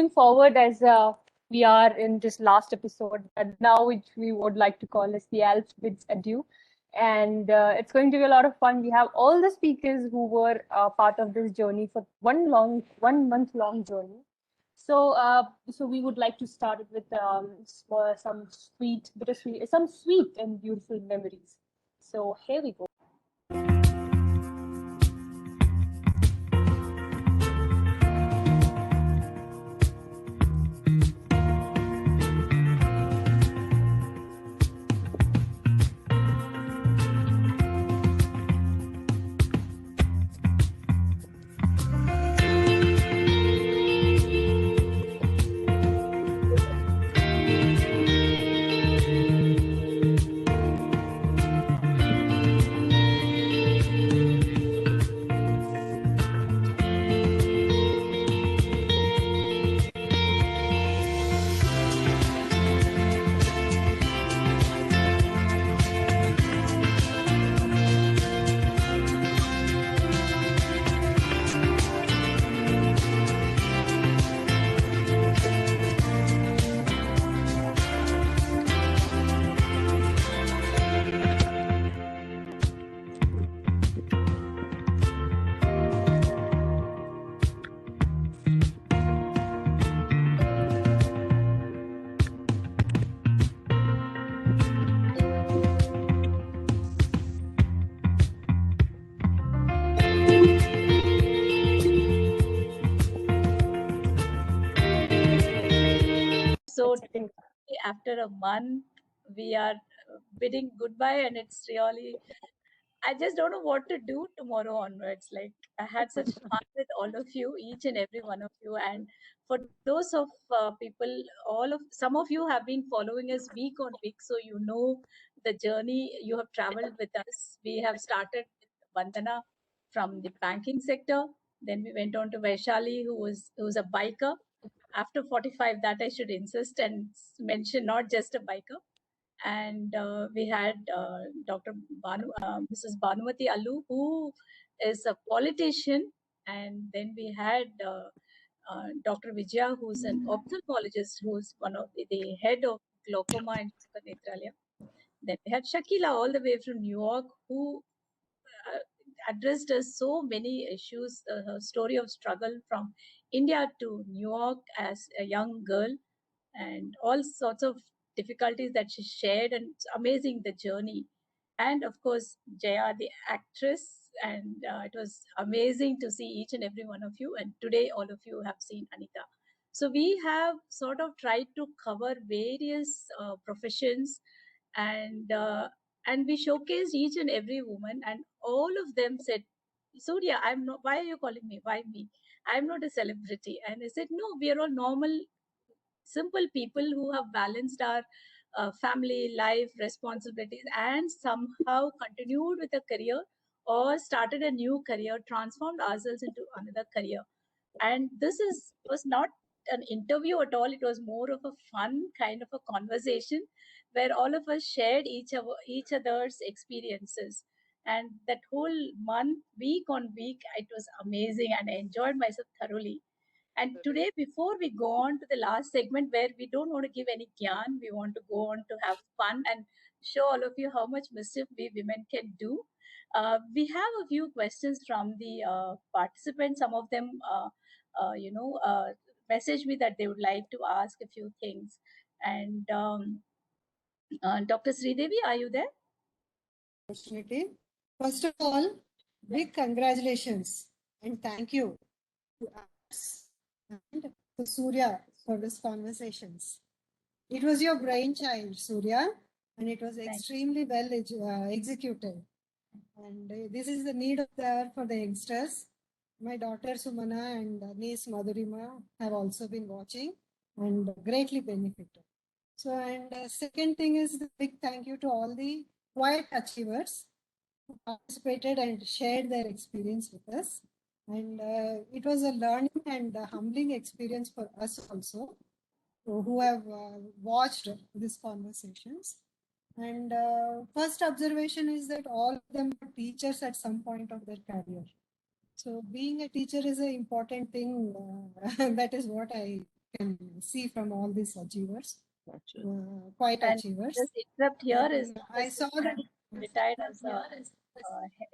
moving forward as we are in this last episode, and now which we would like to call as the Alps Bids Adieu. And it's going to be a lot of fun. We have all the speakers who were part of this journey for 1 month long journey. So we would like to start it with some some sweet and beautiful memories. So here we go. So after a month, we are bidding goodbye, and it's really, I just don't know what to do tomorrow onwards. Like, I had such fun with all of you, each and every one of you. And for those of people, some of you have been following us week on week, so you know the journey you have traveled with us. We have started with Vandana from the banking sector. Then we went on to Vaishali, who's a biker. After 45, that I should insist and mention, not just a biker. And we had Mrs. Bhanumati Allu, who is a politician. And then we had Dr. Vijaya, who's an ophthalmologist, who's one of the head of glaucoma and Netralia. Then we had Shakila all the way from New York, who addressed us so many issues, her story of struggle from India to New York as a young girl, and all sorts of difficulties that she shared, and it's amazing the journey. And of course, Jaya, the actress, and it was amazing to see each and every one of you. And today, all of you have seen Anita. So we have sort of tried to cover various professions, and we showcased each and every woman, and all of them said, Surya, I'm not, why are you calling me? Why me? I'm not a celebrity. And I said, no, we are all normal, simple people who have balanced our family life responsibilities and somehow continued with a career or started a new career, transformed ourselves into another career. And this was not an interview at all. It was more of a fun kind of a conversation where all of us shared each other's experiences. And that whole month, week on week, it was amazing, and I enjoyed myself thoroughly. And today, before we go on to the last segment, where we don't want to give any gyan, we want to go on to have fun and show all of you how much mischief we women can do. We have a few questions from the participants. Some of them, message me that they would like to ask a few things. And Dr. Sridevi, are you there? First of all, big congratulations and thank you to us and to Surya for this conversations. It was your brainchild, Surya, and it was extremely well executed. And this is the need of the hour for the youngsters. My daughter Sumana and niece Madhurima have also been watching and greatly benefited. So, and second thing is the big thank you to all the quiet achievers who participated and shared their experience with us. And it was a learning and a humbling experience for us also, who have watched these conversations. And first observation is that all of them were teachers at some point of their career. So being a teacher is an important thing. That is what I can see from all these achievers, Actually. quite And achievers. just interrupt here is And I saw that. retired as a,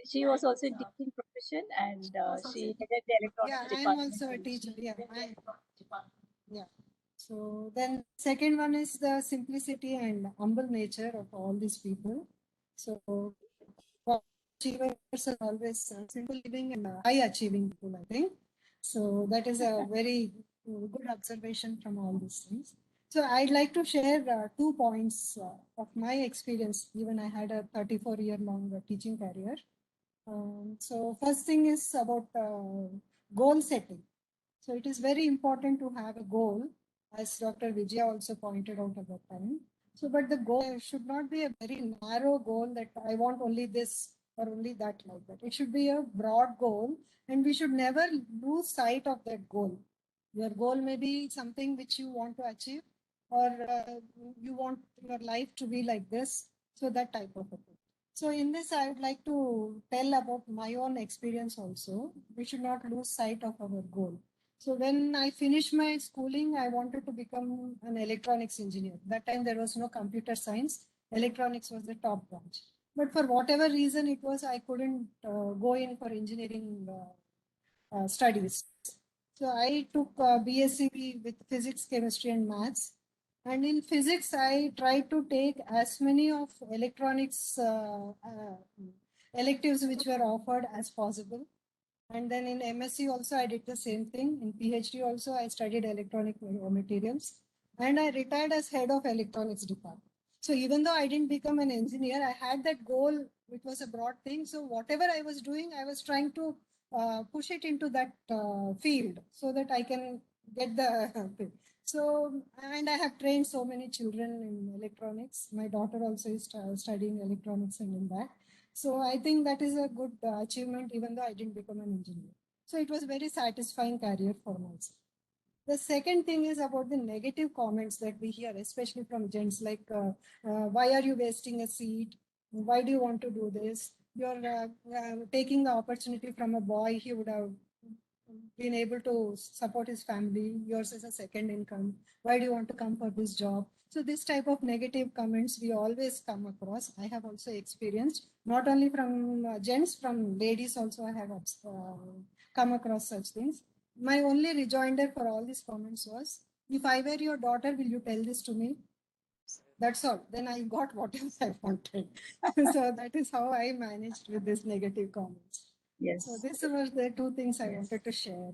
she was also in teaching profession, and she headed the Yeah, electronics I am department. also a teacher. Yeah. So then second one is the simplicity and humble nature of all these people. So achievers are always simple living and high achieving people, I think. So that is a very good observation from all these things. So I'd like to share 2 points of my experience. Even I had a 34-year-long teaching career. So first thing is about goal setting. So it is very important to have a goal, as Dr. Vijaya also pointed out at that time. So, but the goal should not be a very narrow goal that I want only this or only that, like that. It should be a broad goal, and we should never lose sight of that goal. Your goal may be something which you want to achieve, or you want your life to be like this. So that type of a thing. So in this, I would like to tell about my own experience also. We should not lose sight of our goal. So when I finished my schooling, I wanted to become an electronics engineer. That time there was no computer science. Electronics was the top branch. But for whatever reason it was, I couldn't go in for engineering studies. So I took BSc with physics, chemistry, and maths. And in physics, I tried to take as many of electronics electives which were offered as possible. And then in MSc also, I did the same thing. In PhD also, I studied electronic materials. And I retired as head of electronics department. So even though I didn't become an engineer, I had that goal, which was a broad thing. So whatever I was doing, I was trying to push it into that field so that I can get the thing. So, and I have trained so many children in electronics. My daughter also is studying electronics and in that. So I think that is a good achievement, even though I didn't become an engineer. So it was very satisfying career for myself. The second thing is about the negative comments that we hear, especially from gents, like, why are you wasting a seat? Why do you want to do this? You're taking the opportunity from a boy, he would have been able to support his family. Yours is a second income. Why do you want to come for this job? So this type of negative comments we always come across. I have also experienced, not only from gents, from ladies also I have come across such things. My only rejoinder for all these comments was, if I were your daughter, will you tell this to me? That's all. Then I got whatever I wanted. So that is how I managed with this negative comments. Yes. So these were the two things I wanted to share.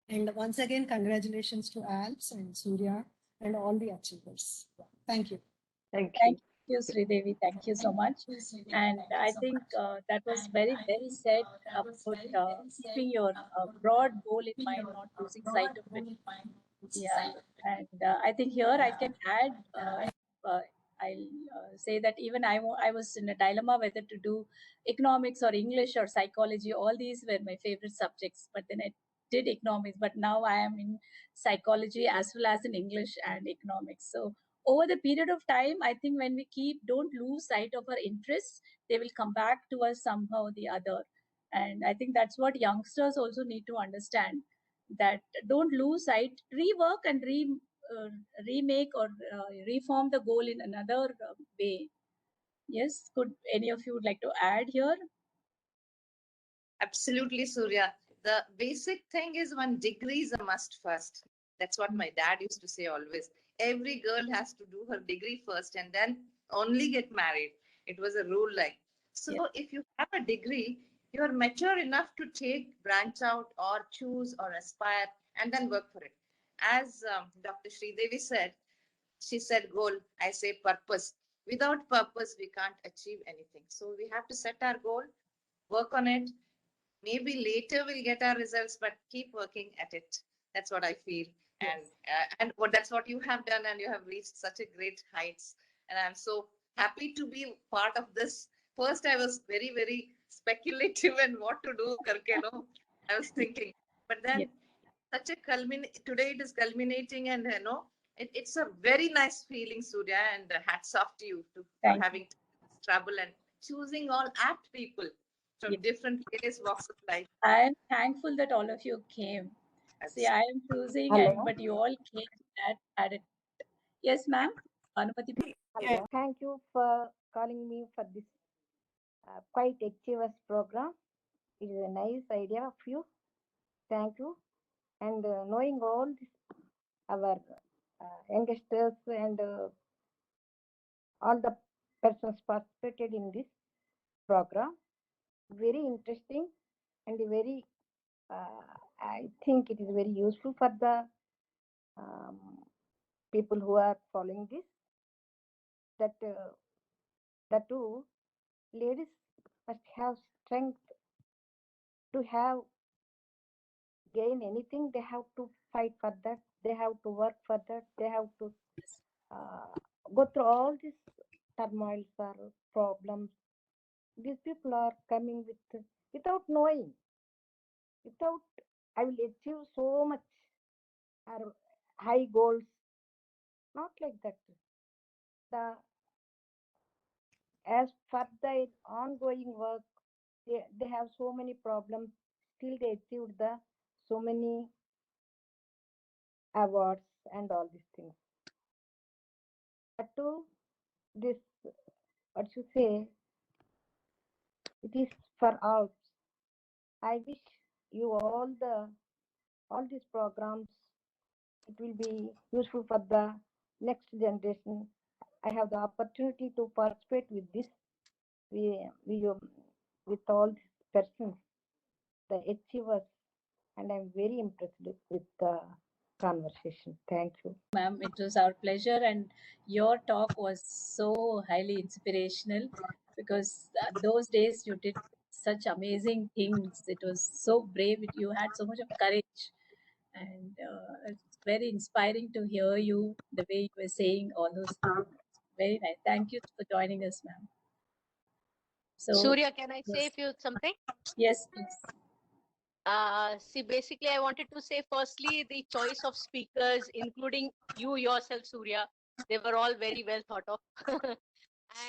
And once again, congratulations to Alps and Surya and all the achievers. Thank you. Thank you. Thank you, Sridevi. Thank you so much. And I think that was very well said about keeping your broad goal in mind, not losing sight of it. Yeah. And I think here I can add, I'll say that even I was in a dilemma whether to do economics or English or psychology. All these were my favorite subjects, but then I did economics. But now I am in psychology as well as in English and economics. So over the period of time, I think when we don't lose sight of our interests, they will come back to us somehow or the other. And I think that's what youngsters also need to understand, that don't lose sight, rework and remake or reform the goal in another way. Yes, could any of you would like to add here? Absolutely, Surya. The basic thing is one degree is a must first. That's what my dad used to say always. Every girl has to do her degree first and then only get married. It was a rule like. So if you have a degree, you are mature enough to take, branch out, or choose or aspire and then work for it. As Dr. Sridevi said, she said goal, I say purpose. Without purpose, we can't achieve anything. So we have to set our goal, work on it. Maybe later we'll get our results, but keep working at it. That's what I feel. And what that's what you have done, and you have reached such a great heights. And I'm so happy to be part of this. First, I was very, very speculative and what to do, karke, no? I was thinking, but then such a today it is culminating, and it's a very nice feeling, Surya, and hats off to you for having trouble and choosing all apt people from different various walks of life. I'm thankful that all of you came. See, I am choosing, Hello. but you all came and added. Yes, ma'am. Anupati. Hello. Thank you for calling me for this quite achievers program. It is a nice idea of you. Thank you. And knowing all this, our youngsters and all the persons participated in this program, very interesting and very, I think it is very useful for the um, people who are following this. That too, ladies must have strength to have gain anything. They have to fight for that. They have to work for that. They have to go through all these turmoils or problems. These people are coming without knowing, without I will achieve so much or high goals. Not like that. The as for the ongoing work, they have so many problems. Still, they achieved the so many awards and all these things. But to this, what you say, it is for all. I wish you all these programs. It will be useful for the next generation. I have the opportunity to participate with this. We with all these persons, the achievers, and I'm very impressed with the conversation. Thank you. Ma'am, it was our pleasure, and your talk was so highly inspirational because those days you did such amazing things. It was so brave. You had so much of courage, and it's very inspiring to hear you the way you were saying all those things. Very nice. Thank you for joining us, ma'am. So, Surya, can I say yes, something? yes, please. See, basically, I wanted to say firstly, the choice of speakers, including you yourself, Surya, they were all very well thought of.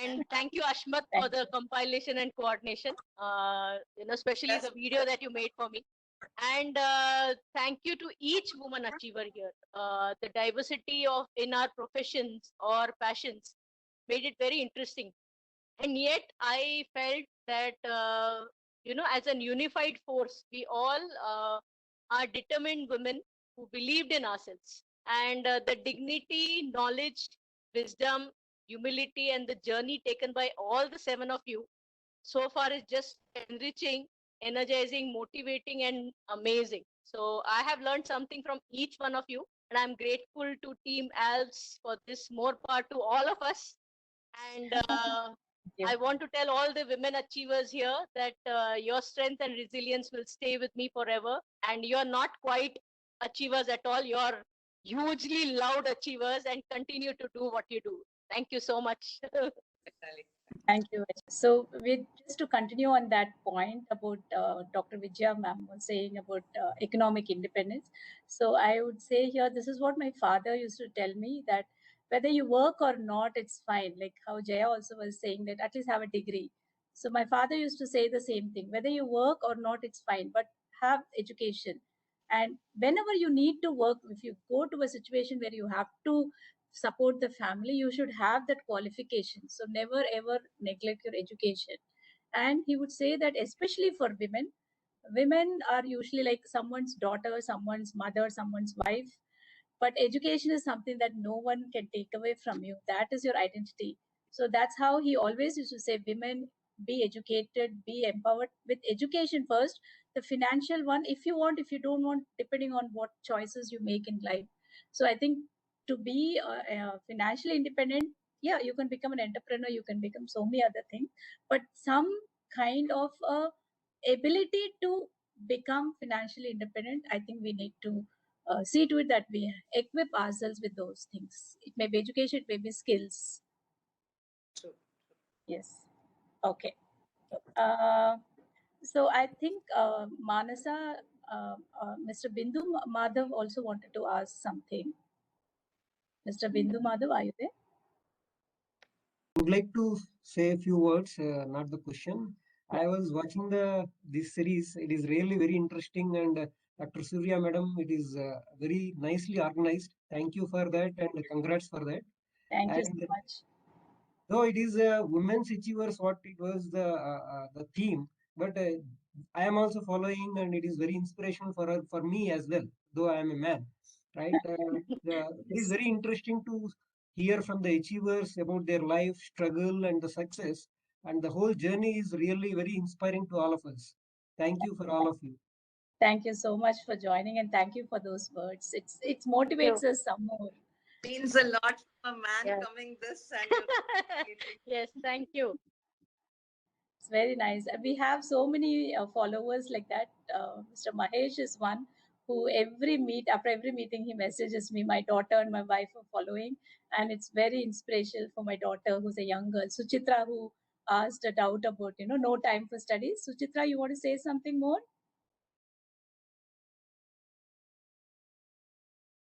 And thank you, Ashmat, for Thank the you. compilation and coordination, especially the video that you made for me. And thank you to each woman achiever here. The diversity of in our professions or passions made it very interesting. And yet I felt that as an unified force, we all are determined women who believed in ourselves, and the dignity, knowledge, wisdom, humility, and the journey taken by all the 7 of you so far is just enriching, energizing, motivating, and amazing. So I have learned something from each one of you, and I'm grateful to Team ALPS for this more part to all of us. And you. I want to tell all the women achievers here that your strength and resilience will stay with me forever. And you're not quite achievers at all. You're hugely loud achievers and continue to do what you do. Thank you so much. Thank you. So, just to continue on that point about Dr. Vijaya ma'am was saying about economic independence. So, I would say here, this is what my father used to tell me, that whether you work or not, it's fine. Like how Jaya also was saying, that at least have a degree. So, my father used to say the same thing, whether you work or not, it's fine, but have education. And whenever you need to work, if you go to a situation where you have to support the family, you should have that qualification. So never ever neglect your education. And he would say that especially for women, women are usually like someone's daughter, someone's mother, someone's wife, but education is something that no one can take away from you. That is your identity. So that's how he always used to say, women, be educated, be empowered with education first. The financial one, if you want, if you don't want, depending on what choices you make in life. So I think to be financially independent, yeah, you can become an entrepreneur, you can become so many other things, but some kind of ability to become financially independent, I think we need to see to it that we equip ourselves with those things. It may be education, it may be skills. True. Yes. Okay. So I think Manasa, Mr. Bindu Madhav also wanted to ask something. Mr. Bindu Madhav, are you there? I would like to say a few words, not the question. I was watching this series. It is really very interesting, and Dr. Surya Madam, it is very nicely organized. Thank you for that and congrats for that. Thank you so And much. though it is women's achievers, what it was the theme, but I am also following, and it is very inspirational for me as well. Though I am a man, right? It is Yes. very interesting to hear from the achievers about their life struggle and the success, and the whole journey is really very inspiring to all of us. Thank you for all of you. Thank you so much for joining, and thank you for those words. It motivates us some more. Means a lot from a man Yeah. coming this and Yes, thank you. It's very nice. We have so many followers like that. Mr. Mahesh is one who after every meeting he messages me. My daughter and my wife are following, and it's very inspirational for my daughter who's a young girl, Suchitra, who asked a doubt about no time for studies. Suchitra, you want to say something more?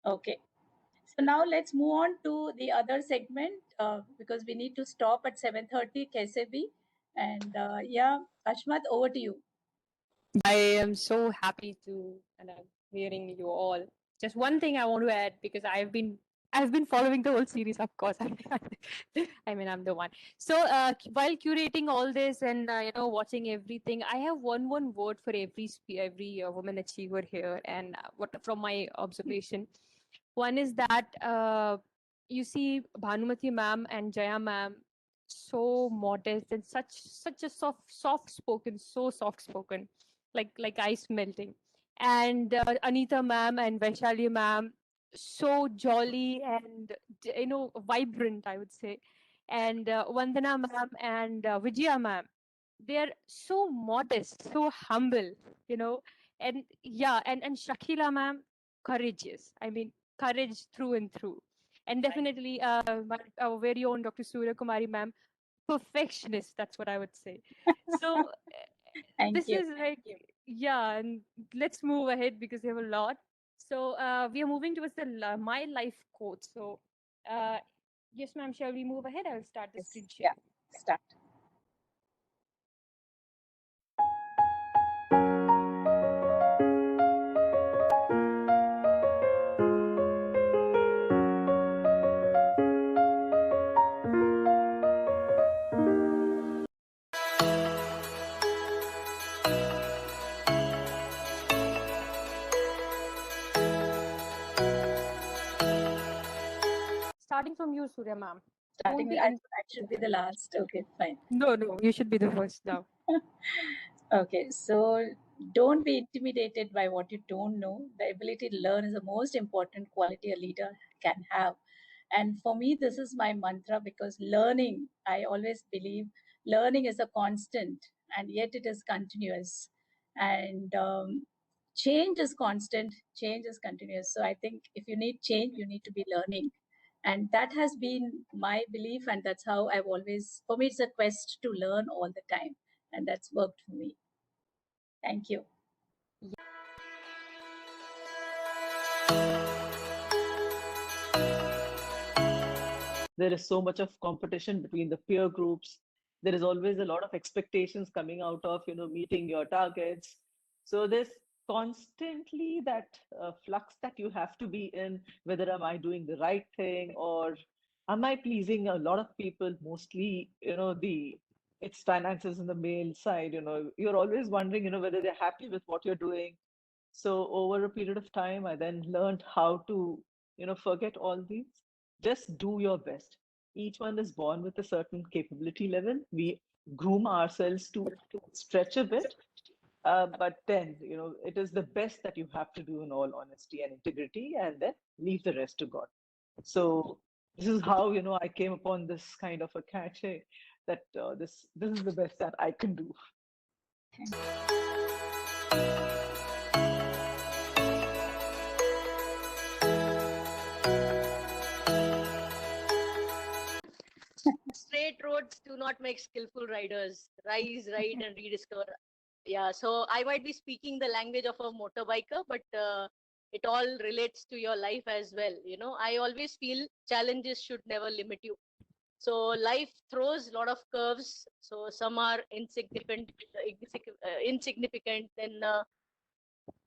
Okay. So now let's move on to the other segment because we need to stop at 7:30 KCB. And yeah, Ashmat, over to you. I am so happy to and I'm hearing you all. Just one thing I want to add because I've been following the whole series, of course. I mean, I'm the one. So while curating all this and watching everything, I have one word for every woman achiever here, and what from my observation, one is that you see Bhanumati ma'am and Jaya ma'am so modest and such a soft spoken, so soft spoken, like ice melting. And Anita ma'am and Vaishali ma'am, so jolly and vibrant, I would say. And Vandana ma'am and Vijaya ma'am, they're so modest, so humble, you know. And yeah, and Shakila ma'am, courageous. I mean, courage through and through. And definitely our very own Dr. Surya Kumari ma'am, perfectionist, that's what I would say. So Thank this you. is like, yeah, and let's move ahead because we have a lot. So we are moving towards the my life quote. So uh, yes, ma'am, shall we move ahead? I'll start the Yes. screen share. Yeah, start. Starting from you, Surya ma'am. Starting Don't with, be I in- thought I should be the last. Okay, fine. no, you should be the first now. Okay, so don't be intimidated by what you don't know. The ability to learn is the most important quality a leader can have. And for me, this is my mantra because learning, I always believe learning is a constant and yet it is continuous. And change is constant, change is continuous. So I think if you need change, you need to be learning. And that has been my belief, and that's how I've always, for me, it's a quest to learn all the time. And that's worked for me. Thank you. There is so much of competition between the peer groups. There is always a lot of expectations coming out of meeting your targets. So there's constantly that flux that you have to be in, whether am I doing the right thing or am I pleasing a lot of people, mostly the it's finances in the male side. You're always wondering whether they're happy with what you're doing. So over a period of time, I then learned how to, forget all these. Just do your best. Each one is born with a certain capability level. We groom ourselves to stretch a bit, but then, it is the best that you have to do in all honesty and integrity, and then leave the rest to God. So this is how, I came upon this kind of a cachet that this is the best that I can do. Straight roads do not make skillful riders. Rise, ride, and rediscover. Yeah, so I might be speaking the language of a motorbiker, but it all relates to your life as well. I always feel challenges should never limit you. So life throws a lot of curves. So some are insignificant, then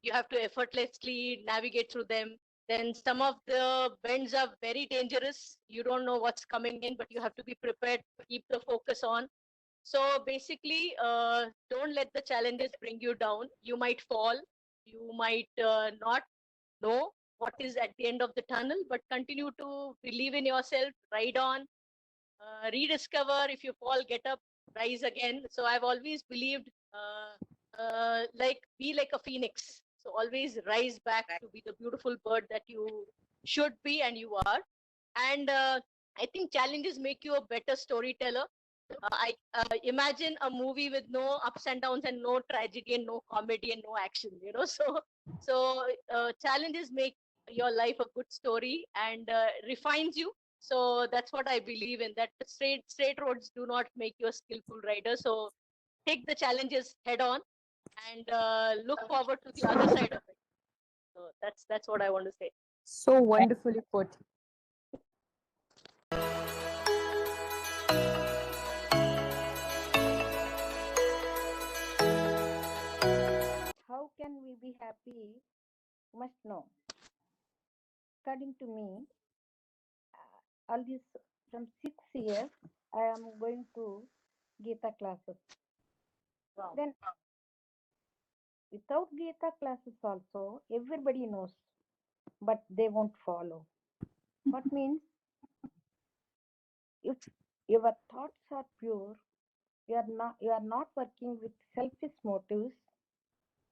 You have to effortlessly navigate through them. Then some of the bends are very dangerous. You don't know what's coming in, but you have to be prepared, keep the focus on. So basically, don't let the challenges bring you down. You might fall, you might not know what is at the end of the tunnel, but continue to believe in yourself, ride on, rediscover. If you fall, get up, rise again. So I've always believed, like, be like a phoenix. So always rise back to be the beautiful bird that you should be and you are. And I think challenges make you a better storyteller. I imagine a movie with no ups and downs and no tragedy and no comedy and no action, you know. So challenges make your life a good story and refines you. So that's what I believe in, that straight roads do not make you a skillful rider. So take the challenges head on and look forward to the other side of it. So that's what I want to say. So wonderfully put. How can we be happy? You must know. According to me, all this from 6 years, I am going to Gita classes. Wow. Then, without Gita classes also, everybody knows, but they won't follow. What means, if your thoughts are pure, you are not working with selfish motives,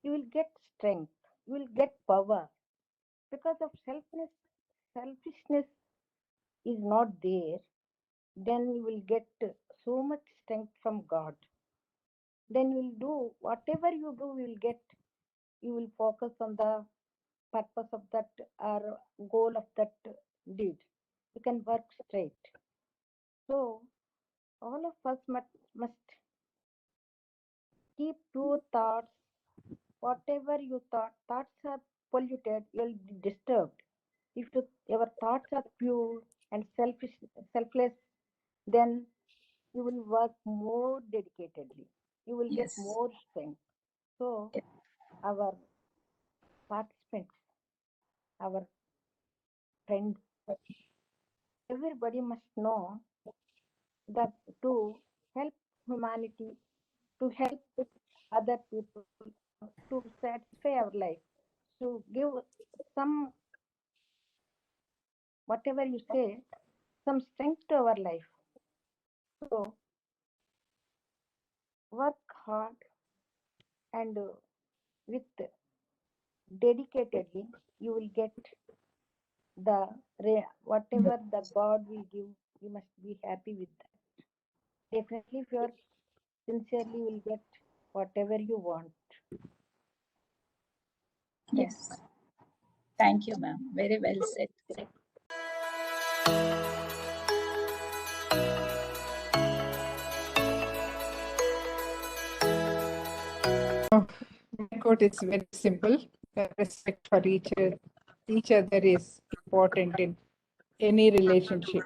you will get strength, you will get power. Because of selfishness is not there, then you will get so much strength from God. Then you will do whatever you do, you will focus on the purpose of that or goal of that deed. You can work straight. So all of us must keep pure thoughts. Whatever you thoughts are polluted, you'll be disturbed. If your thoughts are pure and selfless, then you will work more dedicatedly. You will get Yes. more strength. So our participants, our friends, everybody must know that to help humanity, to help other people, to satisfy our life, to give some, whatever you say, some strength to our life. So work hard and with dedicatedly, you will get whatever the God will give. You must be happy with that. Definitely, if you are sincerely, you will get whatever you want. Yes. Thank you, ma'am. Very well said. My quote is very simple. Respect for each other is important in any relationship.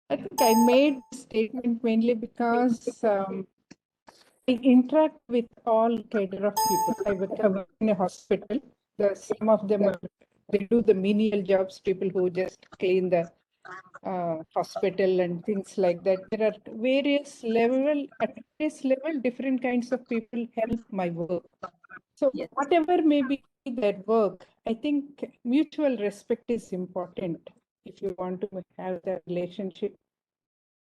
I think I made this statement mainly because I interact with all cadre of people. I work in a hospital. Some of them they do the menial jobs, people who just clean the hospital and things like that. There are at various level, different kinds of people help my work. So Yes. whatever may be their work, I think mutual respect is important if you want to have the relationship.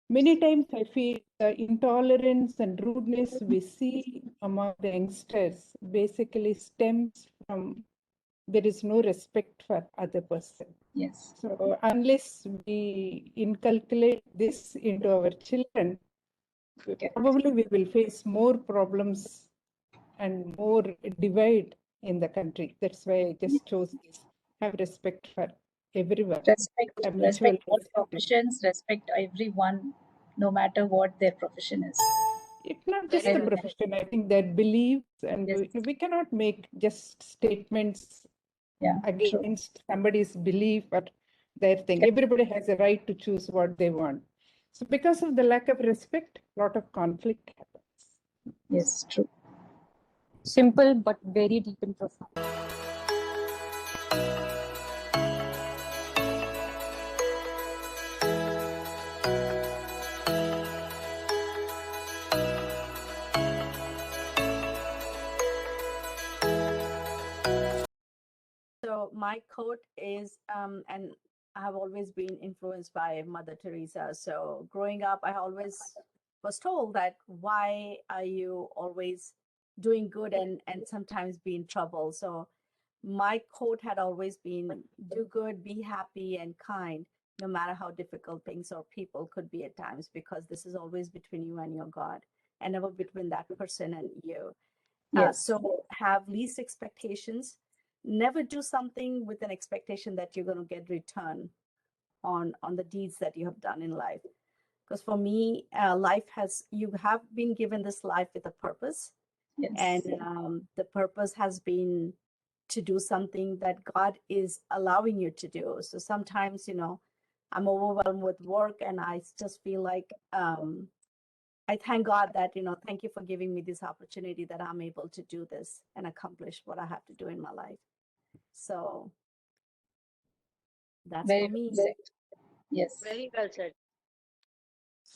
Many times I feel the intolerance and rudeness we see among the youngsters basically stems from there is no respect for other person. Yes. So unless we inculcate this into our children, probably we will face more problems and more divide in the country. That's why I just chose this. Have respect for everyone. Respect all professions, respect everyone, no matter what their profession is. It's not just the profession. I think their beliefs, and we cannot make just statements against somebody's belief or their thing. Everybody has a right to choose what they want. So because of the lack of respect, a lot of conflict happens. Yes, true. Simple but very deep and profound. So my quote is, and I have always been influenced by Mother Teresa. So growing up, I always was told that why are you always doing good and sometimes be in trouble? So my quote had always been, do good, be happy and kind, no matter how difficult things or people could be at times, because this is always between you and your God and never between that person and you. So have least expectations. Never do something with an expectation that you're going to get return on the deeds that you have done in life. Because for me, you have been given this life with a purpose, and the purpose has been to do something that God is allowing you to do. So sometimes, I'm overwhelmed with work, and I just feel like I thank God that, thank you for giving me this opportunity that I'm able to do this and accomplish what I have to do in my life. So that's Very for me. well said. Yes. Very well said.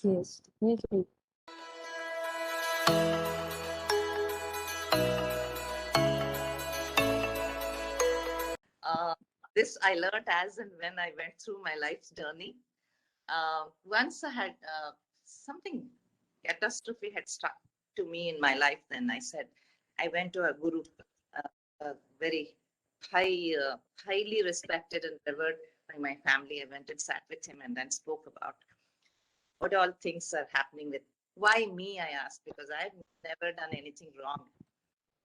Yes, definitely. This I learned as and when I went through my life's journey. Once I had something catastrophe had struck to me in my life. Then I said, I went to a guru, a very highly respected and revered by my family. I went and sat with him and then spoke about what all things are happening with. Why me, I asked, because I've never done anything wrong.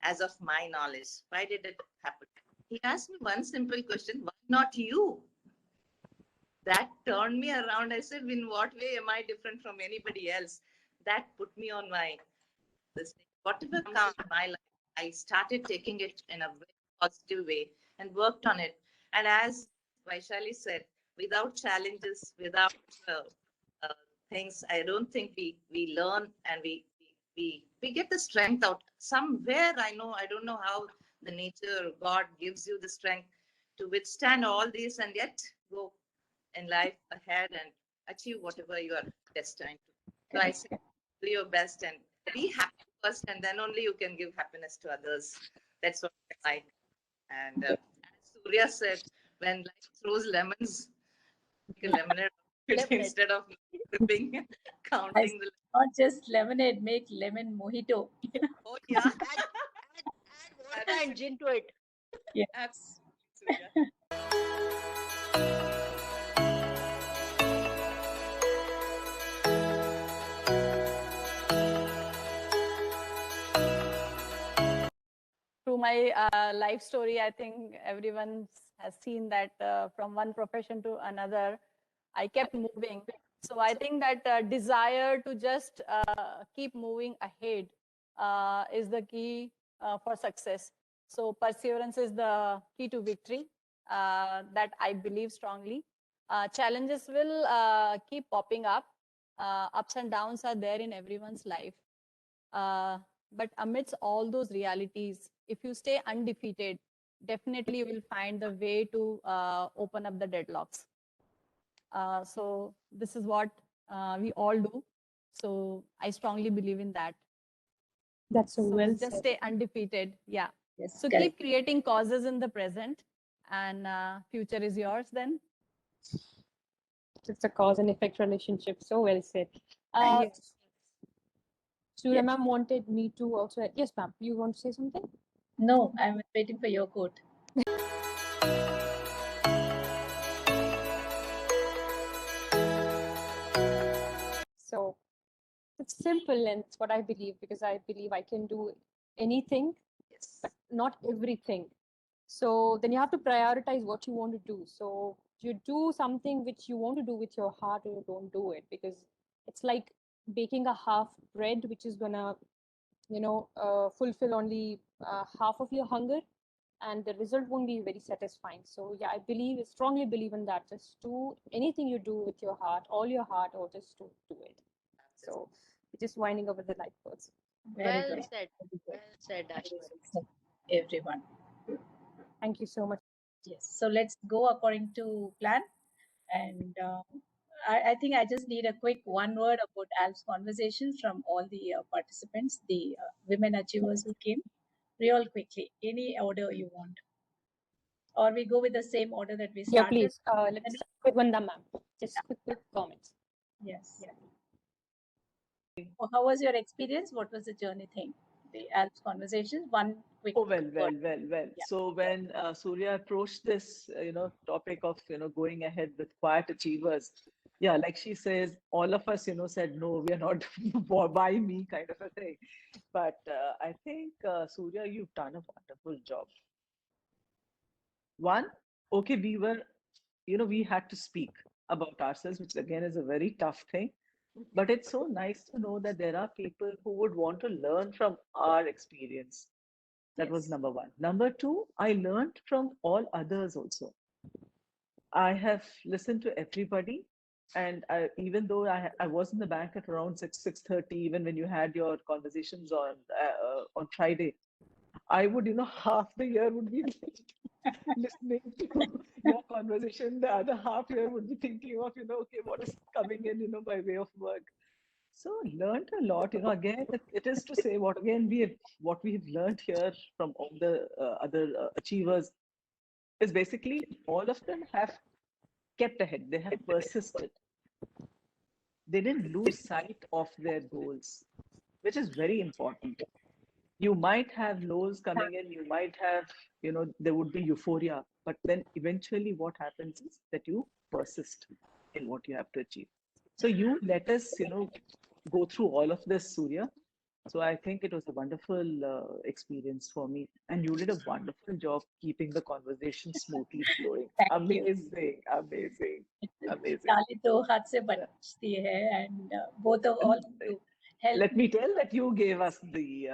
As of my knowledge, why did it happen? He asked me one simple question, why not you? That turned me around. I said, in what way am I different from anybody else? That put me on my, whatever comes in my life, I started taking it in a very positive way and worked on it. And as Vaishali said, without challenges, without uh, things, I don't think we learn and we get the strength out. Somewhere I don't know how the nature, God gives you the strength to withstand all this and yet go in life ahead and achieve whatever you are destined to. So I say, do your best and be happy first, and then only you can give happiness to others. That's what I like. And as Surya said, when life throws lemons, make a lemonade instead of sipping, counting the. Not just lemonade, make lemon mojito. Oh yeah, Add water and gin to it. Yes. Surya. Through my life story, I think everyone has seen that from one profession to another, I kept moving. So I think that desire to just keep moving ahead is the key for success. So perseverance is the key to victory. That I believe strongly. Challenges will keep popping up. Ups and downs are there in everyone's life. But amidst all those realities, if you stay undefeated, definitely you will find the way to open up the deadlocks. So this is what we all do. So I strongly believe in that. That's so well Just said. stay undefeated. Yeah. Yes. So keep creating causes in the present, and future is yours then. It's a cause and effect relationship. So well said. Yes. Surya ma'am wanted me to also. Yes, ma'am. You want to say something? No, I'm waiting for your quote. So it's simple, and it's what I believe, because I believe I can do anything, but not everything. So then you have to prioritize what you want to do. So you do something which you want to do with your heart, or you don't do it, because it's like baking a half bread, which is gonna, fulfill only half of your hunger, and the result won't be very satisfying. So yeah, I strongly believe in that. Just do anything you do with your heart, all your heart, or just do it. So we're just winding over the light words. Very Well good. said. Very good. Well said, Very Ashma. well said, everyone. Thank you so much. Yes. So let's go according to plan. And I think I just need a quick one word about ALPS conversation from all the participants, the women achievers who came, real quickly. Any order you want, or we go with the same order that we Yeah, started. please. Let's start with Vanda ma'am. Just quick comments. Yes. How was your experience? What was the journey thing? The ALPS conversations. One quick Oh, well. word. Yeah. So when Surya approached this, topic of, going ahead with quiet achievers, yeah, like she says, all of us, said, no, we are not by me kind of a thing. But I think, Surya, you've done a wonderful job. One, okay, we had to speak about ourselves, which again is a very tough thing. But it's so nice to know that there are people who would want to learn from our experience. That was Yes. number one. Number two, I learned from all others also. I have listened to everybody, and even though I was in the bank at around 6:30, even when you had your conversations on Friday, I would, half the year would be listening to your conversation. The other half year would be thinking of, okay, what is coming in, by way of work. So learned a lot. Again, it is to say what we have learned here from all the other achievers is basically all of them have kept ahead. They have persisted. They didn't lose sight of their goals, which is very important. You might have lows coming in, you might have, there would be euphoria, but then eventually what happens is that you persist in what you have to achieve. So you let us, go through all of this, Surya. So I think it was a wonderful experience for me, and you did a wonderful job keeping the conversation smoothly flowing. Thank you. Amazing, amazing, amazing. ताली तो हाथ से बजती है, and both of all of you help Let me tell that you gave us the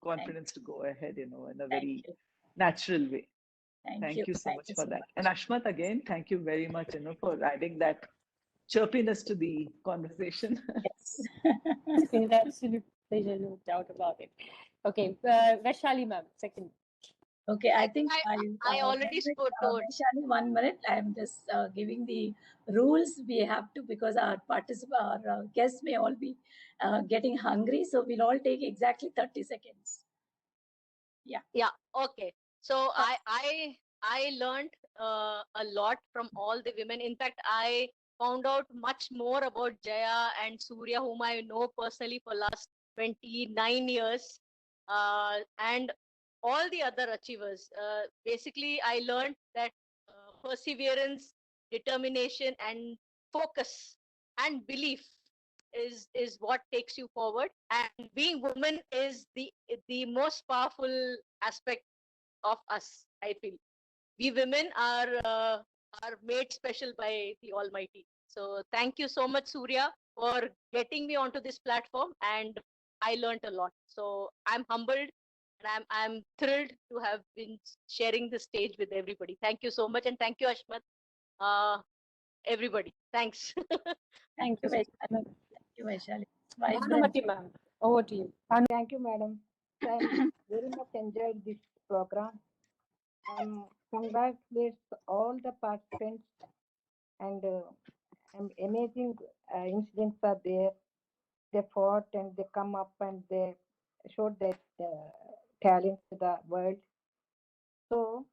confidence to go ahead, in a very Thank you. natural way. Thank Thank you. you so Thank much you for so that. much. And Ashmat, again, thank you very much, for adding that chirpiness to the conversation. Yes. It's been an absolute pleasure, no doubt about it. Okay, Vaishali ma'am, second. Okay, I think I already spoke. Vaishali, 1 minute. I'm just giving the rules. We have to, because our guests may all be getting hungry, so we'll all take exactly 30 seconds. Yeah. Yeah. Okay. So I learned a lot from all the women. In fact, I found out much more about Jaya and Surya, whom I know personally for last 29 years, and all the other achievers. Basically, I learned that perseverance, determination, and focus and belief is what takes you forward. And being woman is the most powerful aspect of us. I feel we women are made special by the Almighty. So thank you so much, Surya, for getting me onto this platform, and I learned a lot. So I'm humbled and I'm thrilled to have been sharing the stage with everybody. Thank you so much, and thank you, Ashmat. Everybody, thanks. Thank you, Vaishali. Thank you, Vaishali. Bhanumati ma'am, over to you. Thank you, madam. I very much enjoyed this program. Congratulates all the participants, and amazing incidents are there. They fought and they come up and they showed their talent to the world. So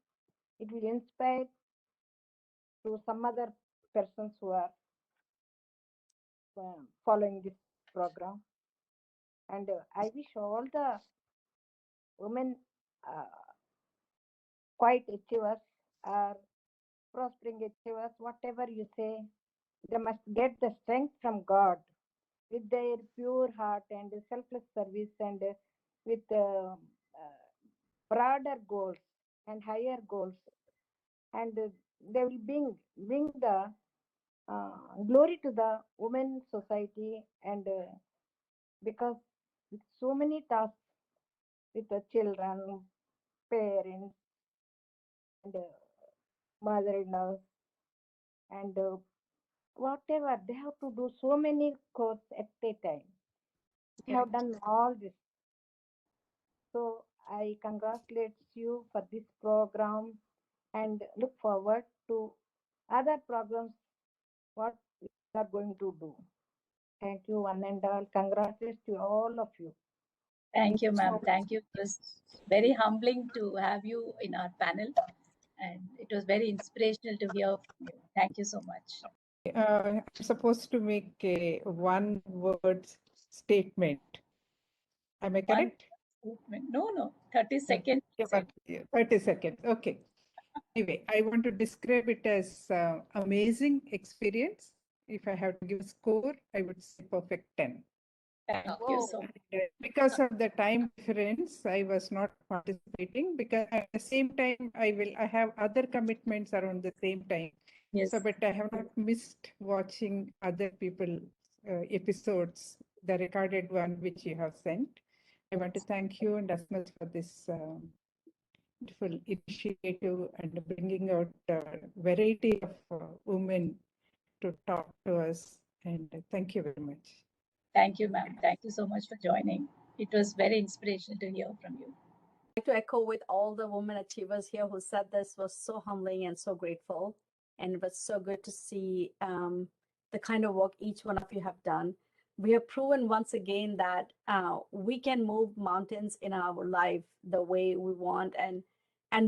it will inspire to some other persons who are following this program. And I wish all the women quiet achievers or prospering achievers, whatever you say, they must get the strength from God with their pure heart and selfless service, and with broader goals and higher goals. And they will bring the glory to the women society. And because with so many tasks with the children, parents, and mother-in-laws, and whatever, they have to do so many courses at a time. We have done all this. So I congratulate you for this program and look forward to other programs what we are going to do. Thank you, one and all. Congratulations to all of you. Thank you, so ma'am. much. Thank you. It was very humbling to have you in our panel, and it was very inspirational to hear from you. Thank you so much. I'm supposed to make a one-word statement. Am I One correct? statement. No, 30 seconds. Yeah, but 30 seconds. Okay. Anyway, I want to describe it as amazing experience. If I have to give a score, I would say perfect 10. Thank you Whoa. so much. Because of the time difference, I was not participating because at the same time I have other commitments around the same time. Yes. So, but I have not missed watching other people episodes, the recorded one which you have sent. I want to thank you and Asmat for this beautiful initiative and bringing out variety of women to talk to us. And thank you very much. Thank you, ma'am. Thank you so much for joining. It was very inspirational to hear from you. I'd like to echo with all the women achievers here who said this was so humbling and so grateful. And it was so good to see the kind of work each one of you have done. We have proven once again that we can move mountains in our life the way we want, and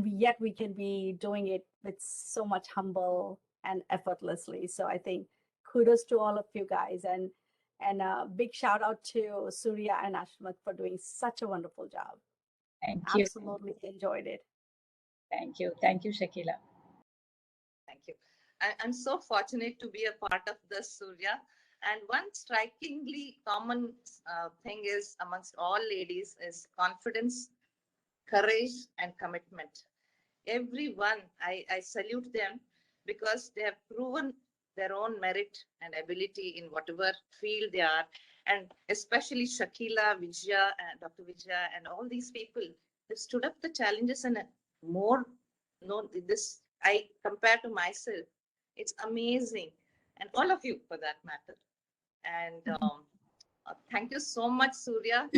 yet we can be doing it with so much humble and effortlessly. So I think kudos to all of you guys, and a big shout out to Surya and Ashmat for doing such a wonderful job. Thank you. Absolutely enjoyed it. Thank you. Thank you, Shakila. Thank you. I'm so fortunate to be a part of this, Surya. And one strikingly common thing is amongst all ladies is confidence, courage, and commitment. Everyone, I salute them because they have proven their own merit and ability in whatever field they are. And especially Shakila, Vijaya, and Dr. Vijaya, and all these people, they stood up the challenges and more. No, this I compare to myself. It's amazing, and all of you for that matter. And thank you so much, Surya,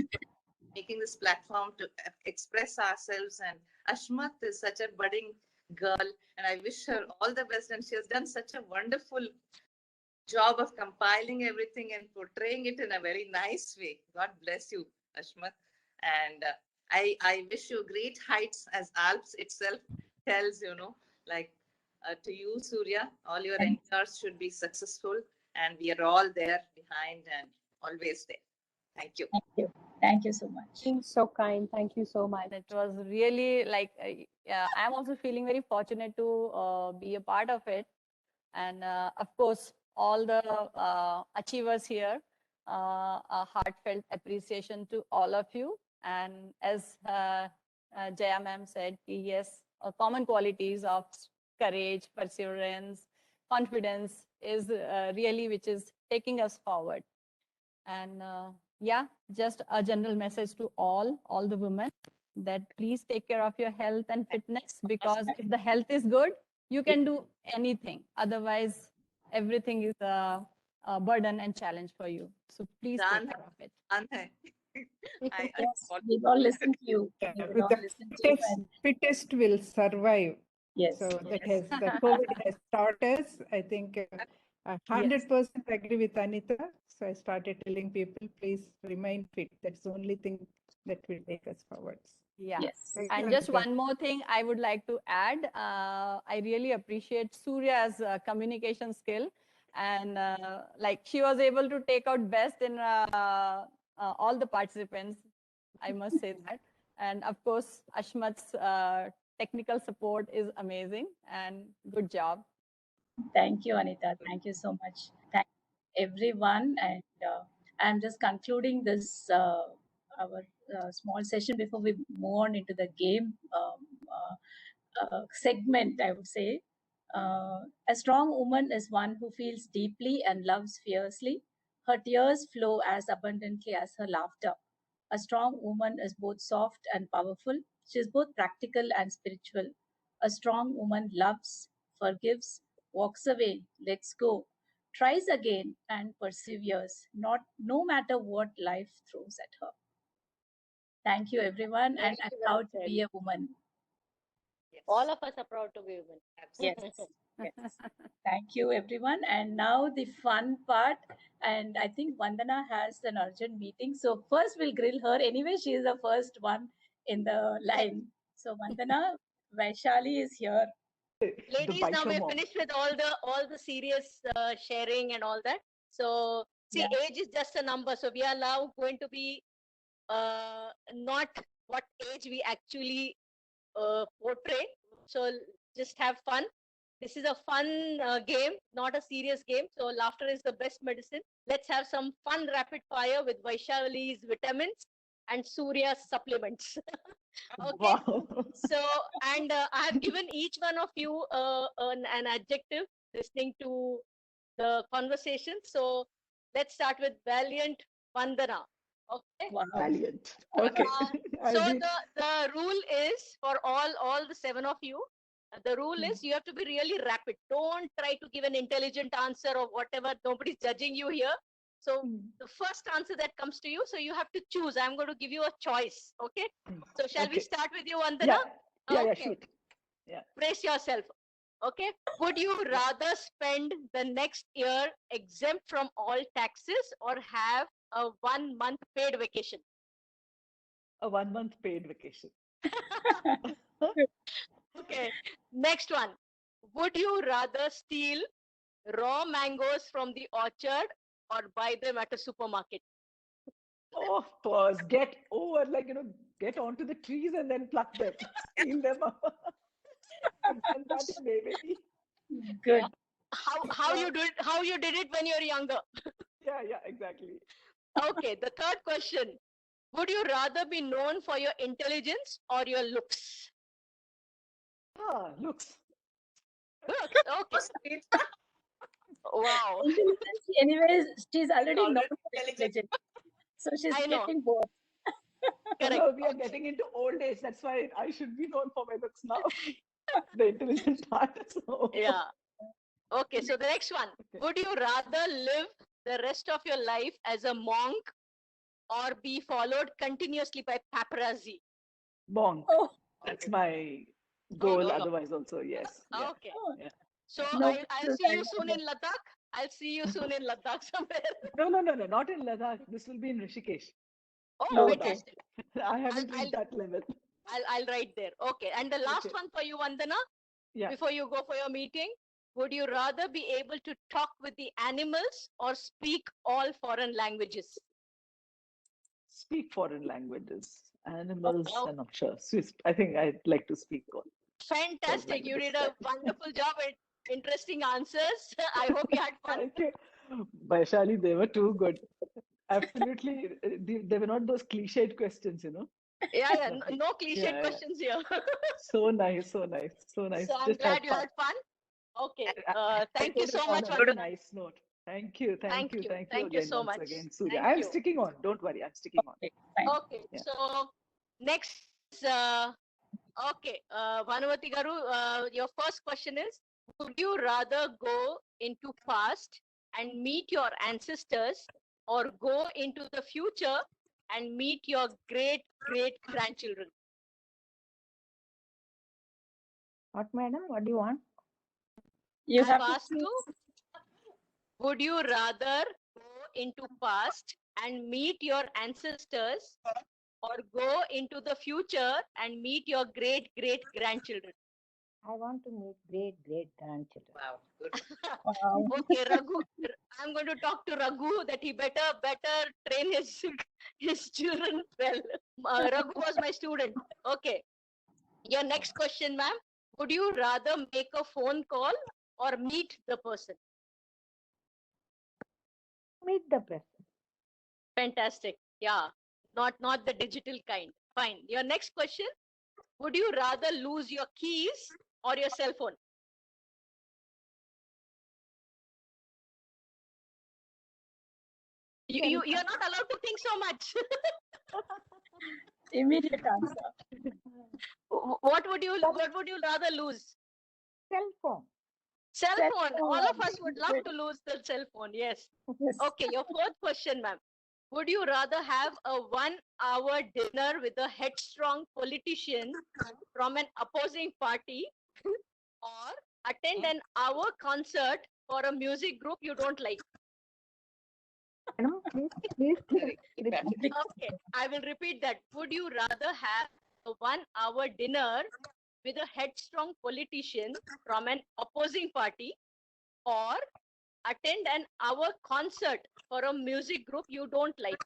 making this platform to express ourselves. And Ashmat is such a budding girl, and I wish her all the best. And she has done such a wonderful job of compiling everything and portraying it in a very nice way. God bless you, Ashmat. And I wish you great heights, as Alps itself tells, like to you, Surya, all your endeavors should be successful, and we are all there behind and always there. Thank you. Thank you. Thank you so much. Being so kind. Thank you so much. It was really like, I'm also feeling very fortunate to be a part of it. And of course, all the achievers here, a heartfelt appreciation to all of you. And as Jaya ma'am said, yes, common qualities of courage, perseverance, confidence is really which is taking us forward. And yeah, just a general message to all the women, that please take care of your health and fitness, because if the health is good, you can do anything. Otherwise, everything is a burden and challenge for you. So please take care of it. Yes, we all listen to you. We will all The listen to you. fittest will survive. Yes. So that has the COVID has taught us. I think 100% agree with Anita. So I started telling people, please remain fit. That's the only thing that will take us forwards. Yeah. Yes. And just one more thing I would like to add. I really appreciate Surya's communication skill. And like she was able to take out best in all the participants. I must say that. And of course, Ashmat's technical support is amazing, and good job. Thank you, Anita. Thank you so much. Thank everyone. And I'm just concluding this our small session before we move on into the game segment, I would say. A strong woman is one who feels deeply and loves fiercely. Her tears flow as abundantly as her laughter. A strong woman is both soft and powerful. She is both practical and spiritual. A strong woman loves, forgives, walks away, lets go, tries again, and perseveres, no matter what life throws at her. Thank you, everyone. Very And I'm well proud to said. be a woman. All of us are proud to be women. Yes. Yes. Thank you, everyone. And now the fun part. And I think Vandana has an urgent meeting. So first we'll grill her. Anyway, she is the first one in the line. So Vandana, Vaishali is here. The Ladies, now biker we're mom. finished with all the serious sharing and all that. So see, Yeah. age is just a number. So we are now going to be not what age we actually portray. So just have fun. This is a fun game, not a serious game. So laughter is the best medicine. Let's have some fun rapid fire with Vaishali's vitamins and Surya's supplements. Okay. Wow. So, and I have given each one of you an adjective listening to the conversation. So let's start with Valiant Vandana. Okay. Wow. Valiant. Okay. So I'll be the rule is for all the 7 of you. The rule is you have to be really rapid. Don't try to give an intelligent answer or whatever. Nobody's judging you here. So the first answer that comes to you, so you have to choose. I'm going to give you a choice. Okay. So shall we Okay. start with you, Vandana? Yeah. Yeah, yeah, Okay. shoot. Yeah. Brace yourself. Okay. Would you rather spend the next year exempt from all taxes or have a 1 month paid vacation? A 1 month paid vacation. Okay. Next one. Would you rather steal raw mangoes from the orchard or buy them at a supermarket? Oh, pause. Get over, like, get onto the trees and then pluck them, steal them up. And that way, maybe. Good. How you did it when you're younger? Yeah, exactly. Okay. The third question. Would you rather be known for your intelligence or your looks? Looks. Looks. Okay. Sweet. Wow. Intelligence, anyways, she's already Already known for intelligent. So she's I know. getting both. Correct. No, we are getting into old age. That's why I should be known for my looks now. The intelligent part. So. Yeah. Okay. So the next one. Okay. Would you rather live the rest of your life as a monk or be followed continuously by paparazzi? Monk. Oh, That's my goal. Okay. Otherwise, also, yes. Yeah. Okay. Yeah. So No, I'll see you soon in Ladakh. I'll see you soon in Ladakh somewhere. No, not in Ladakh. This will be in Rishikesh. Oh, No, okay. fantastic. I haven't I'll- reached that level. I'll write there. Okay. And the last Okay. one for you, Vandana, Yeah. before you go for your meeting. Would you rather be able to talk with the animals or speak all foreign languages? Speak foreign languages. Animals, Oh. I'm not sure. Swiss. I think I'd like to speak all. Fantastic. You did a languages. wonderful job at interesting answers. I hope you had fun. Thank you. Vaishali, they were too good. Absolutely. They were not those cliched questions, Yeah. No cliched Yeah. questions here. So nice, so nice, so nice. So I'm Just glad you fun. had fun. Okay. I Thank you put it so on much, a very Vandana. nice note. Thank you, Thank you. thank you Thank you again so once much. again, Surya. Thank I'm you. sticking on. Don't worry, I'm sticking on. Okay, fine. Okay. Yeah. So next, okay, Bhanumati Garu, your first question is: would you rather go into past and meet your ancestors, or go into the future and meet your great grandchildren? What, madam? What do you want? You I've have to asked you, would you rather go into past and meet your ancestors, or go into the future and meet your great grandchildren? I want to meet great grandchildren. Wow, good. Wow. Okay, Raghu. I'm going to talk to Raghu that he better train his children well. Raghu was my student. Okay. Your next question, ma'am. Would you rather make a phone call or meet the person? Meet the person. Fantastic. Yeah. Not the digital kind. Fine. Your next question. Would you rather lose your keys or your cell phone? You're not allowed to think so much. Immediate answer. What would you rather lose? Cell phone. Cell Cell phone. All of phone. us would love to lose the cell phone. Yes. Yes. Okay. Your fourth question, ma'am. would you rather have a 1 hour dinner with a headstrong politician from an opposing party or attend an hour concert for a music group you don't like? Madam, please repeat. Okay, I will repeat that. Would you rather have a 1 hour dinner with a headstrong politician from an opposing party or attend an hour concert for a music group you don't like?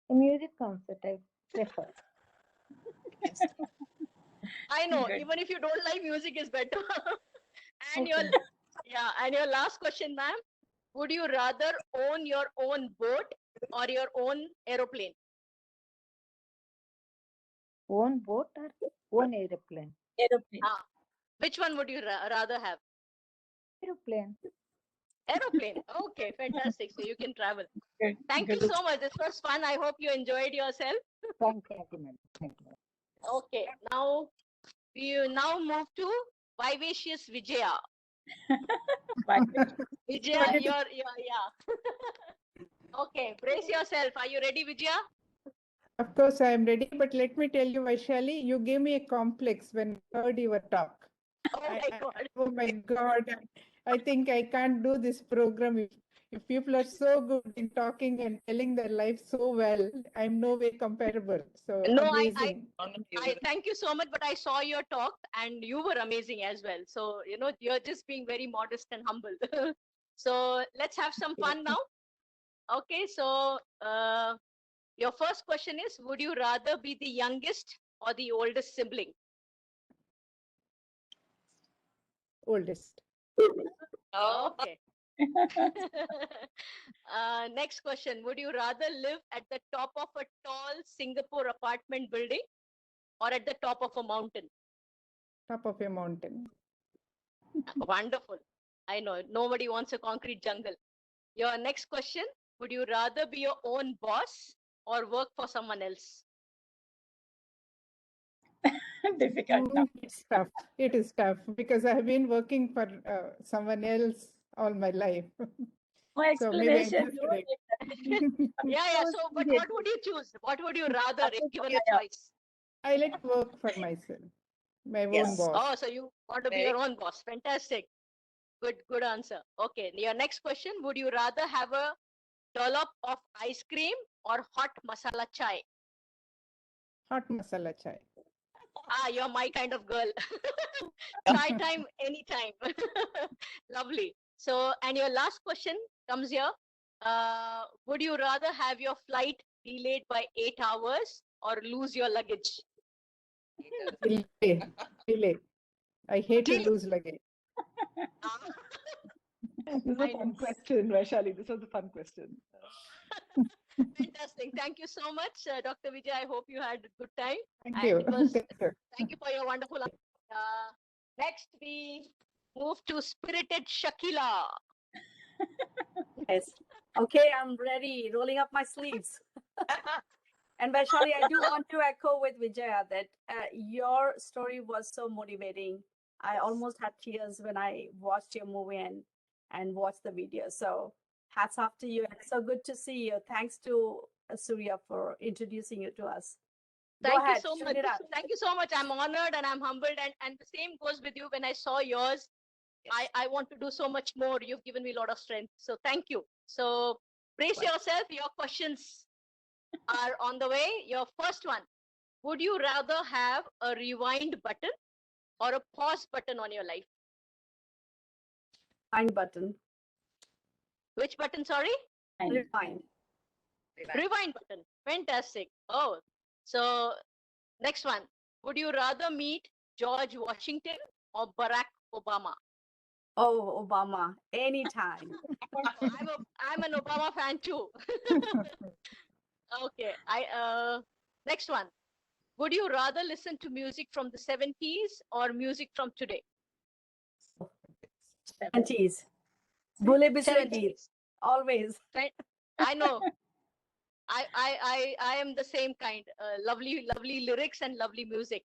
A music concert I prefer. I know, Good. even if you don't like music is better. And Okay. your last question, ma'am. Would you rather own your own boat or your own aeroplane? Own boat or own aeroplane? Aeroplane. Which one would you rather have? Aeroplane. Aeroplane. Okay, fantastic. So you can travel. Good. Thank you Good. so much. This was fun. I hope you enjoyed yourself. Thank you, madam. Thank you. Okay, now we now move to Vivacious Vijaya. Vijaya, yeah. Okay, brace yourself. Are you ready, Vijaya? Of course, I am ready, but let me tell you, Vaishali, you gave me a complex when I heard your talk. Oh my God. Oh my God. I think I can't do this program if people are so good in talking and telling their life so well. I'm no way comparable. So No, amazing. I thank you so much, but I saw your talk and you were amazing as well. So, you're just being very modest and humble. So let's have some fun now. Okay, so your first question is, would you rather be the youngest or the oldest sibling? Oldest. Okay. Next question. Would you rather live at the top of a tall Singapore apartment building or at the top of a mountain? Top of a mountain. Wonderful. I know nobody wants a concrete jungle. Your next question. Would you rather be your own boss or work for someone else? Difficult now. It's tough. It is tough because I have been working for someone else all my life. My So maybe I explanation. just No, like- Yeah. So, but what would you choose? What would you rather if given a choice? I like to work for myself, my own Yes. boss. Oh, so you want to be your own boss. Fantastic. Good answer. Okay. Your next question. Would you rather have a dollop of ice cream or hot masala chai? Hot masala chai. You're my kind of girl. Chai time, anytime. Lovely. So, and your last question comes here. Would you rather have your flight delayed by 8 hours or lose your luggage? Delay. I hate to lose luggage. This is a fun question, Vaishali. This was a fun question. Fantastic. Thank you so much, Dr. Vijay. I hope you had a good time. Thank And you. it was- Thank you. Thank you for your wonderful answer. Next, we move to Spirited Shakila. Yes. Okay, I'm ready, rolling up my sleeves. And Vaishali, I do want to echo with Vijaya that your story was so motivating. I almost had tears when I watched your movie and watched the video. So hats off to you. It's so good to see you. Thanks to Surya for introducing you to us. Go Thank you ahead, so shoot much. it out. Thank you so much. I'm honored and I'm humbled. And the same goes with you. When I saw yours, I want to do so much more. You've given me a lot of strength. So thank you. So brace yourself. Your questions are on the way. Your first one. Would you rather have a rewind button or a pause button on your life? Rewind button. Which button, sorry? Rewind. Rewind button. Fantastic. Oh, so next one. Would you rather meet George Washington or Barack Obama? Oh, Obama, anytime. I'm an Obama fan too. Okay. Next one. Would you rather listen to music from the 70s or music from today? 70s. Bule Bisle Geet. 70s. Always. I know. I am the same kind. Lovely lyrics and lovely music.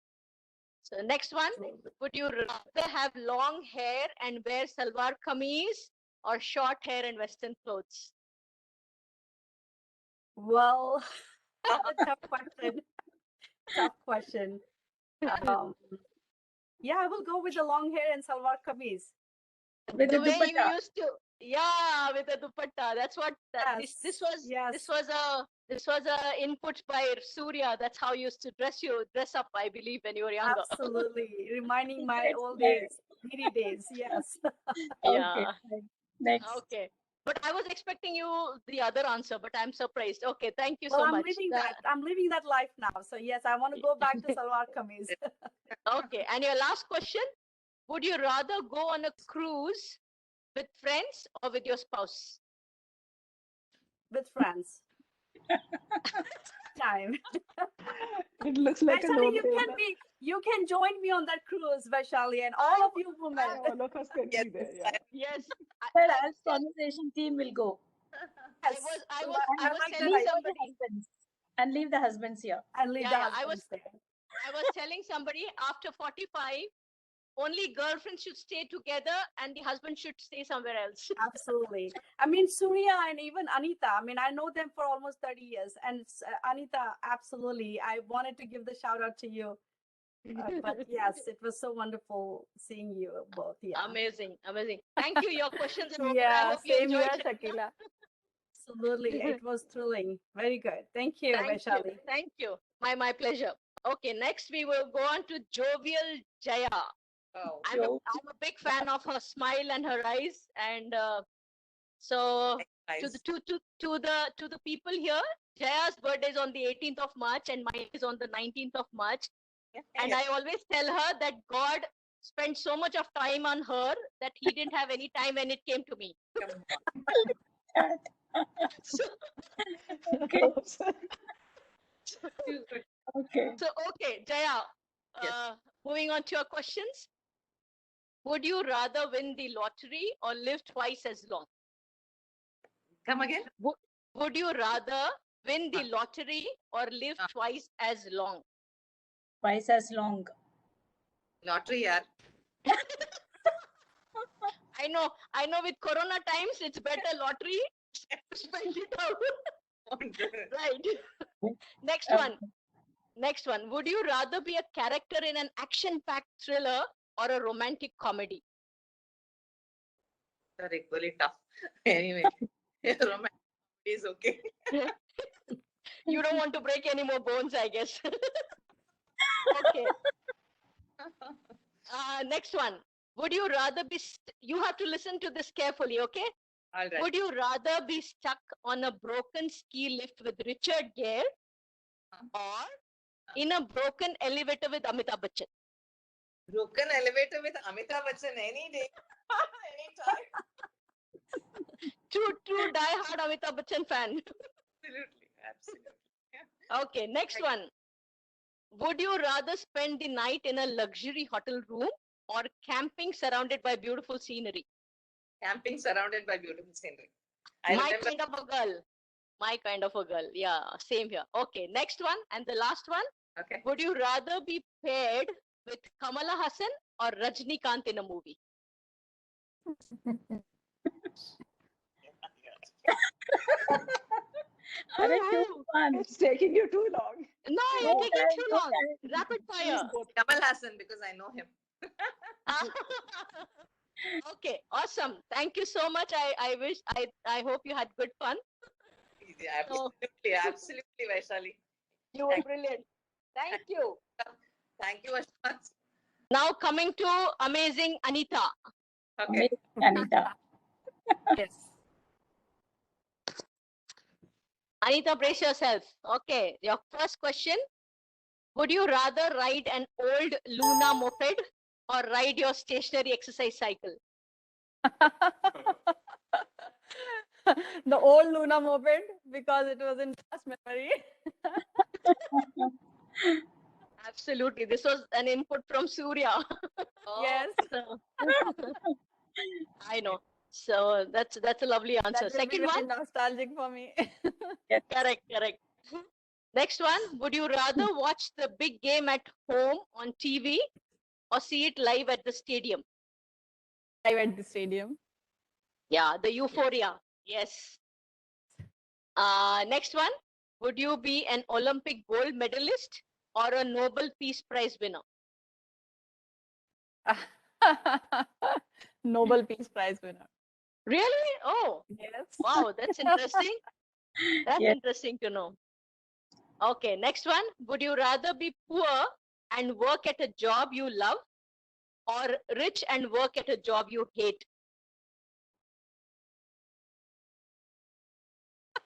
So next one. Would you rather have long hair and wear salwar kameez or short hair and western clothes? Well, tough question. Tough question. Yeah, I will go with the long hair and salwar kameez. With The the way you dupatta. used to, yeah, with the dupatta. That's what this Yes, was. yes. This was a input by Surya. That's how you used to dress up, I believe, when you were younger. Absolutely. Reminding my That's old right. days, needy days. Yes. Okay. Yeah. Next. Okay. But I was expecting you the other answer, but I'm surprised. Okay, thank you Well, so I'm much. living that. I'm living that life now. So yes, I want to go back to salwar kameez Okay, and your last question: would you rather go on a cruise with friends or with your spouse? with friends. Time. It looks like a Vaishali, no-brainer. you can join me on that cruise, Vaishali, and all of you women. All of us can be there. Yeah. Yes, Well, Al's conversation team will go. I was And telling like Leave that, all the somebody. husbands. And leave the husbands here. and leave Yeah, the yeah, I husbands there. was telling somebody after 45, only girlfriends should stay together and the husband should stay somewhere else. Absolutely. I mean, Surya and even Anita, I mean, I know them for almost 30 years. And Anita, absolutely. I wanted to give the shout out to you. But yes, it was so wonderful seeing you both. Yeah. Amazing, amazing. Thank you. Your questions are over. I Yeah, hope you same here, enjoyed. Shakila. Absolutely. It was thrilling. Very good. Thank you, Thank you. Vaishali. Thank you. My pleasure. Okay, next we will go on to Jovial Jaya. Oh, I'm a big fan of her smile and her eyes, and so nice. to the people here, Jaya's birthday is on the 18th of March, and mine is on the 19th of March. And I always tell her that God spent so much of time on her that He didn't have any time when it came to me. So, Okay. Okay. so okay, Jaya. Yes. Moving on to your questions. Would you rather win the lottery or live twice as long? Come again? Would you rather win the lottery or live twice as long? Twice as long. Lottery, yaar. I know with Corona times, it's better lottery. Spend it out. Right. Next one. Would you rather be a character in an action-packed thriller or a romantic comedy? They're equally tough. Anyway, romantic is okay. You don't want to break any more bones, I guess. Okay. Next one. Would you rather be? You have to listen to this carefully, okay? All right. Would you rather be stuck on a broken ski lift with Richard Gere or in a broken elevator with Amitabh Bachchan? Broken elevator with Amitabh Bachchan any day, anytime. True die-hard Amitabh Bachchan fan. Absolutely. Okay, next one. Would you rather spend the night in a luxury hotel room or camping surrounded by beautiful scenery? Camping surrounded by beautiful scenery. My kind of a girl. My kind of a girl. Yeah, same here. Okay, next one and the last one. Okay. Would you rather be paired with Kamala Hassan or Rajnikant in a movie? It's taking you too long. No, you're taking too long. Rapid fire. Kamal Hassan, because I know him. Okay, awesome. Thank you so much. I hope you had good fun. Yeah, absolutely, Vaishali. You were brilliant. Thank you. Thank you, Ashwat. Now coming to amazing Anita. Okay. Anita. Yes. Anita, brace yourself. Okay, your first question. Would you rather ride an old Luna moped or ride your stationary exercise cycle? The old Luna moped, because it was in past memory. Absolutely. This was an input from Surya. Yes. So, I know. So that's a lovely answer. That will be Second very one. nostalgic for me. Correct. Next one. Would you rather watch the big game at home on TV or see it live at the stadium? Live at the stadium. Yeah, the euphoria. Yes. Next one. would you be an Olympic gold medalist or a Nobel Peace Prize winner? Nobel Peace Prize winner. Really? Oh, Yes. wow, that's interesting. That's Yes. interesting to know. Okay, next one. Would you rather be poor and work at a job you love or rich and work at a job you hate?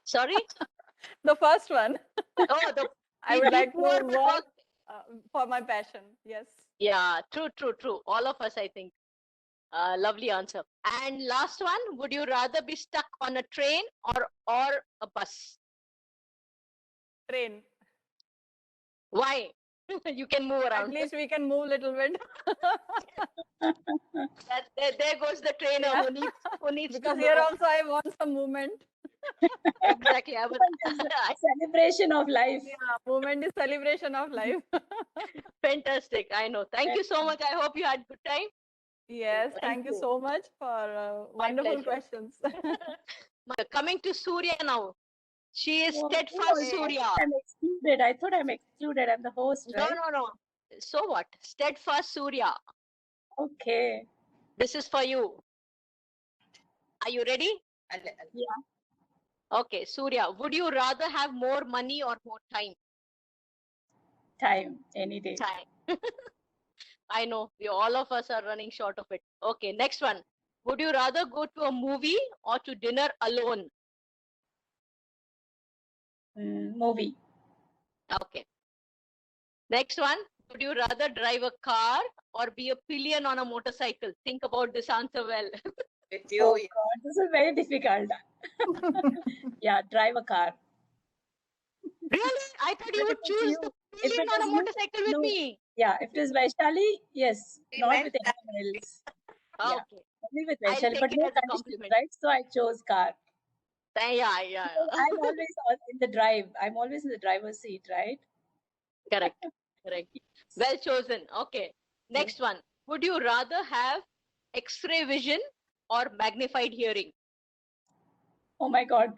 Sorry? The first one. Oh, the I would be like to poor but work for my passion. Yes. Yeah, true. All of us, I think. Lovely answer. And last one, would you rather be stuck on a train or a bus? Train. Why? You can move At around. least we can move a little bit. There goes the trainer Yeah. who needs Because to here move. also I want some movement. Exactly. Celebration of life. Yeah, movement is celebration of life. Fantastic. I know. Thank you so much. I hope you had good time. Yes, thank you so much for wonderful pleasure. questions. Coming to Surya now. She is Oh, steadfast I Surya. thought I'm excluded. I thought I'm excluded. I'm the host, No, right? no. So what? Steadfast Surya. Okay. This is for you. Are you ready? Yeah. Okay, Surya, would you rather have more money or more time? Time. Any day. Time. I know, all of us are running short of it. Okay, next one. Would you rather go to a movie or to dinner alone? Movie. Okay. Next one. Would you rather drive a car or be a pillion on a motorcycle? Think about this answer well. Oh God, this is very difficult. Yeah, drive a car. Really? I thought you would choose the pillion on a motorcycle with me. Yeah, if it is Vaishali, yes, not with anyone else. Okay. Yeah, only with I'll Vaishali, take but it no as a conditions, compliment. right? So I chose car. Yeah. I'm always in the drive. I'm always in the driver's seat, right? Correct. Well chosen. Okay. Next one. Would you rather have X-ray vision or magnified hearing? Oh my God.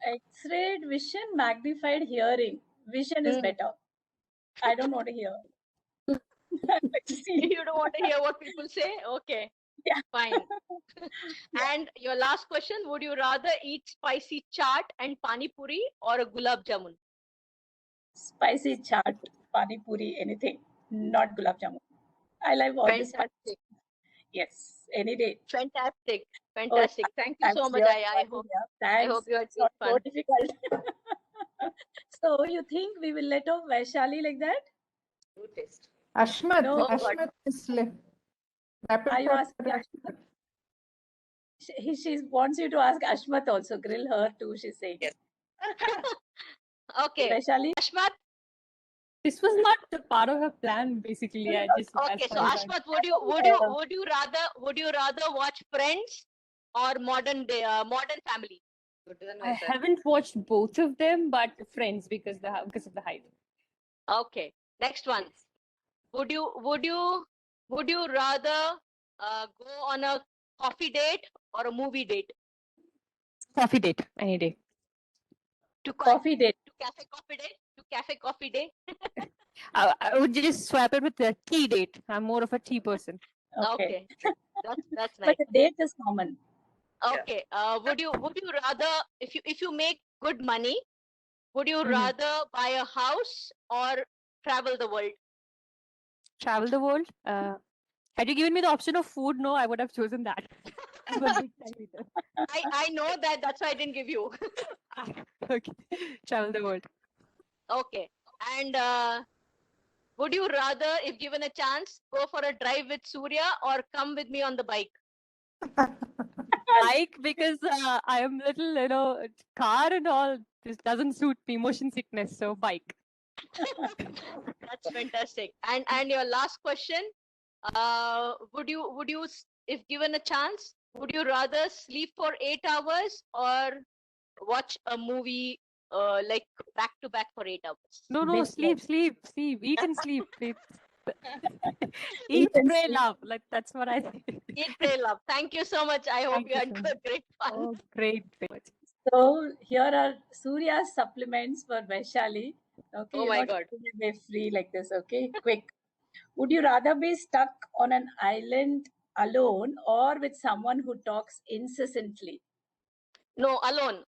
X-ray vision, magnified hearing. Vision is better. I don't want to hear. You don't want to hear what people say? Okay. Yeah. Fine. And your last question, would you rather eat spicy chaat and pani puri or a gulab jamun? Spicy chaat, pani puri, anything. Not gulab jamun. I like all this. Fantastic. Yes, any day. Fantastic. Thank you Thanks, so much. dear. I hope Thanks. you had It's not fun. so difficult. So you think we will let off Vaishali like that? Ashmat, No. Ashmat is left. Are you asking Ashmat? She wants you to ask Ashmat also. Grill her too, she's saying. Yes. Okay. Vaishali? Ashmat? This was not the part of her plan, basically. I just Okay, so Ashmat, would you rather watch Friends or Modern Family? I haven't watched both of them, but Friends because of the hype. Okay. Next one. Would you rather go on a coffee date or a movie date? Coffee date, any day. To coffee date. To cafe coffee day. I would just swap it with the tea date. I'm more of a tea person. Okay. That's nice. But the date is common. Okay. Would you rather, if you make good money, would you rather buy a house or travel the world? Travel the world. Had you given me the option of food, no, I would have chosen that. I'm a big time eater. I know that. That's why I didn't give you. Okay. Travel the world. Okay. And would you rather, if given a chance, go for a drive with Surya or come with me on the bike? Bike because I am little, car and all. This doesn't suit me. Motion sickness, so bike. That's fantastic. And your last question, would you, if given a chance, would you rather sleep for 8 hours or watch a movie like back to back for 8 hours? No, sleep. Eat and sleep. Eat, pray, love. Like that's what I say. Eat, pray, love. Thank you so much. I hope you had great fun. Oh, great. So here are Surya's supplements for Vaishali. Okay, Oh you're my not God. giving away free like this. Okay, quick. Would you rather be stuck on an island alone or with someone who talks incessantly? No, alone.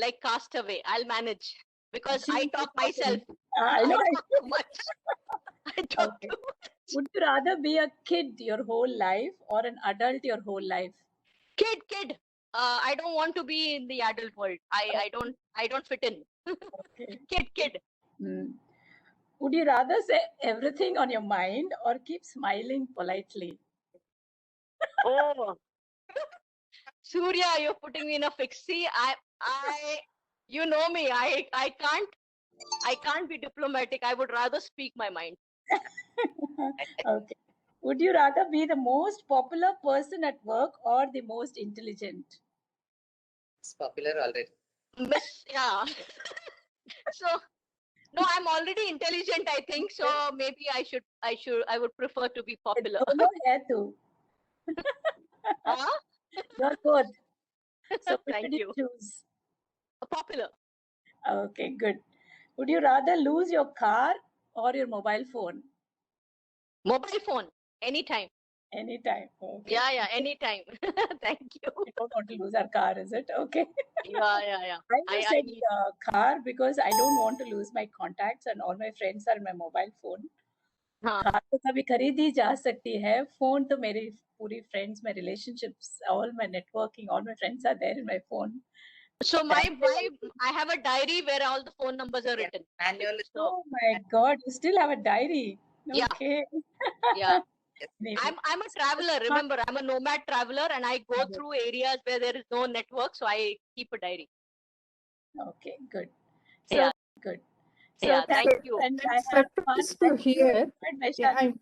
Like Castaway. I'll manage because I She's talk myself. I I know. talk too much. I talk Okay. too much. Would you rather be a kid your whole life or an adult your whole life? Kid. I don't want to be in the adult world. I don't fit in. Okay. Kid. Hmm. Would you rather say everything on your mind or keep smiling politely? Oh, Surya, you're putting me in a fix. See, you know me. I can't be diplomatic. I would rather speak my mind. Okay. Would you rather be the most popular person at work or the most intelligent? It's popular already. Miss, yeah. So no, I'm already intelligent, I think. So maybe I would prefer to be popular. दोनों है तू. Huh? You're both. So which Thank did you. you choose? Popular. Okay, good. Would you rather lose your car or your mobile phone? Mobile phone, anytime. Anytime. Okay. Yeah, anytime. Thank you. We don't want to lose our car, is it? Okay. Yeah. I just I said need. car because I don't want to lose my contacts and all my friends are in my mobile phone. हाँ. Car तो कभी खरीदी जा सकती है. Phone तो मेरे पूरी friends, my relationships, all my networking, all my friends are there in my phone. So I have a diary where all the phone numbers are written. Manual. So Oh my God, you still have a diary. Yeah. Okay. yeah, Anyway, I'm a traveler. Remember, I'm a nomad traveler, and I go through areas where there is no network. So I keep a diary. okay, good. So Yeah. good. So Yeah, thank you. And I'm I had fun. surprised to hear. Vaishali.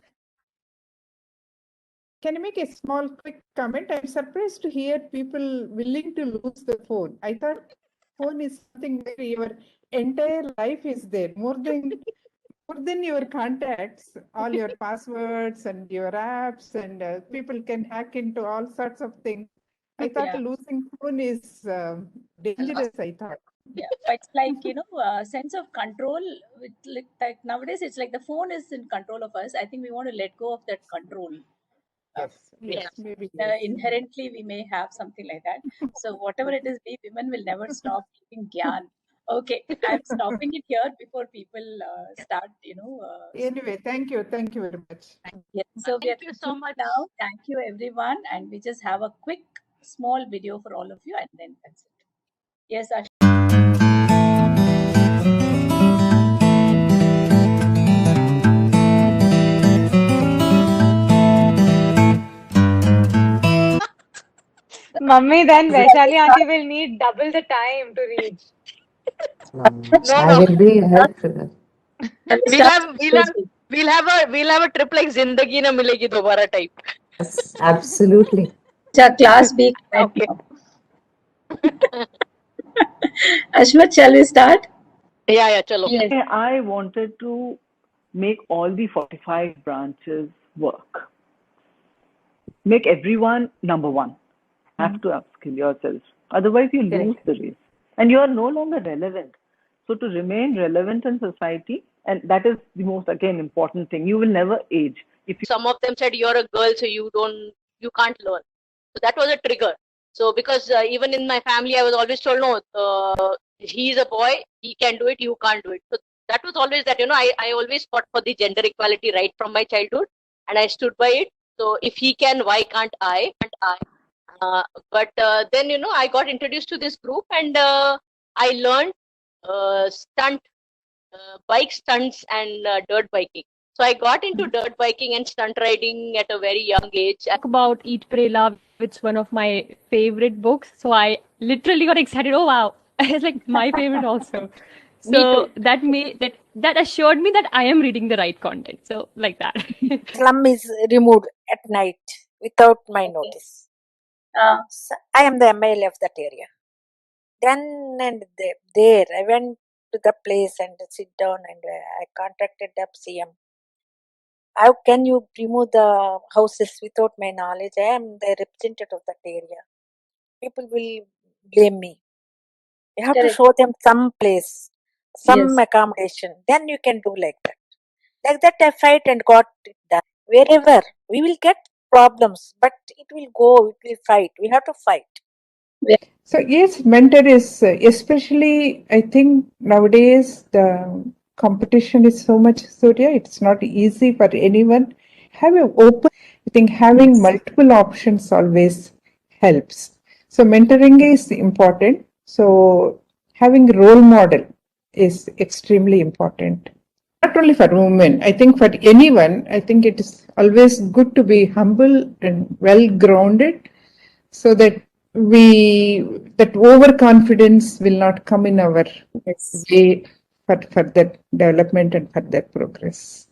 Can I make a small quick comment? I'm surprised to hear people willing to lose the phone. I thought phone is something where your entire life is there, more than your contacts, all your passwords and your apps, and people can hack into all sorts of things. I thought Yeah. losing phone is dangerous. I thought. Yeah, but it's like, sense of control. Like nowadays, it's like the phone is in control of us. I think we want to let go of that control. Yes, maybe. Inherently, we may have something like that. So whatever it is, we women will never stop giving gyan. Okay, I'm stopping it here before people start, Anyway, thank you very much. Yes. So we are Thank you so much. now. Thank you, everyone. And we just have a quick, small video for all of you, and then that's it. Yes, Ash. Mummy, then Vaishali auntie will need double the time to reach. No. will be helpful. We'll have a trip like Zindagi Na Milegi Dobara type. Yes, absolutely. Class B. Okay. Ashmat, shall we start? Yeah, chalo. Yes. I wanted to make all the 45 branches work. Make everyone number one. Have to upskill yourself. Otherwise, you lose the race. And you are no longer relevant. So to remain relevant in society, and that is the most, again, important thing, you will never age. Some of them said you're a girl, so you can't learn. So that was a trigger. So because even in my family, I was always told, no, he's a boy, he can do it, you can't do it. So that was always that, I always fought for the gender equality right from my childhood, and I stood by it. So if he can, why can't I? But then, I got introduced to this group, and I learned bike stunts and dirt biking. So I got into dirt biking and stunt riding at a very young age. Talk about Eat, Pray, Love. It's one of my favorite books. So I literally got excited. Oh wow, it's like my favorite also. So that assured me that I am reading the right content. So like that. Slum is removed at night without my notice. So I am the MLA of that area. Then and there, I went to the place and sit down, and I contacted the CM. How can you remove the houses without my knowledge? I am the representative of that area. People will blame me. You have to Correct. show them some place, some Yes. accommodation. Then you can do like that. Like that, I fight and got it done. Wherever we will get problems, but it will go. It will fight. We have to fight. So yes, mentor is especially, I think nowadays the competition is so much, Surya, it's not easy for anyone. Have a open, I think having multiple options always helps. So mentoring is important. So having role model is extremely important. Not only for women, I think for anyone, I think it is always good to be humble and well grounded so that that overconfidence will not come in our way for further development and further progress.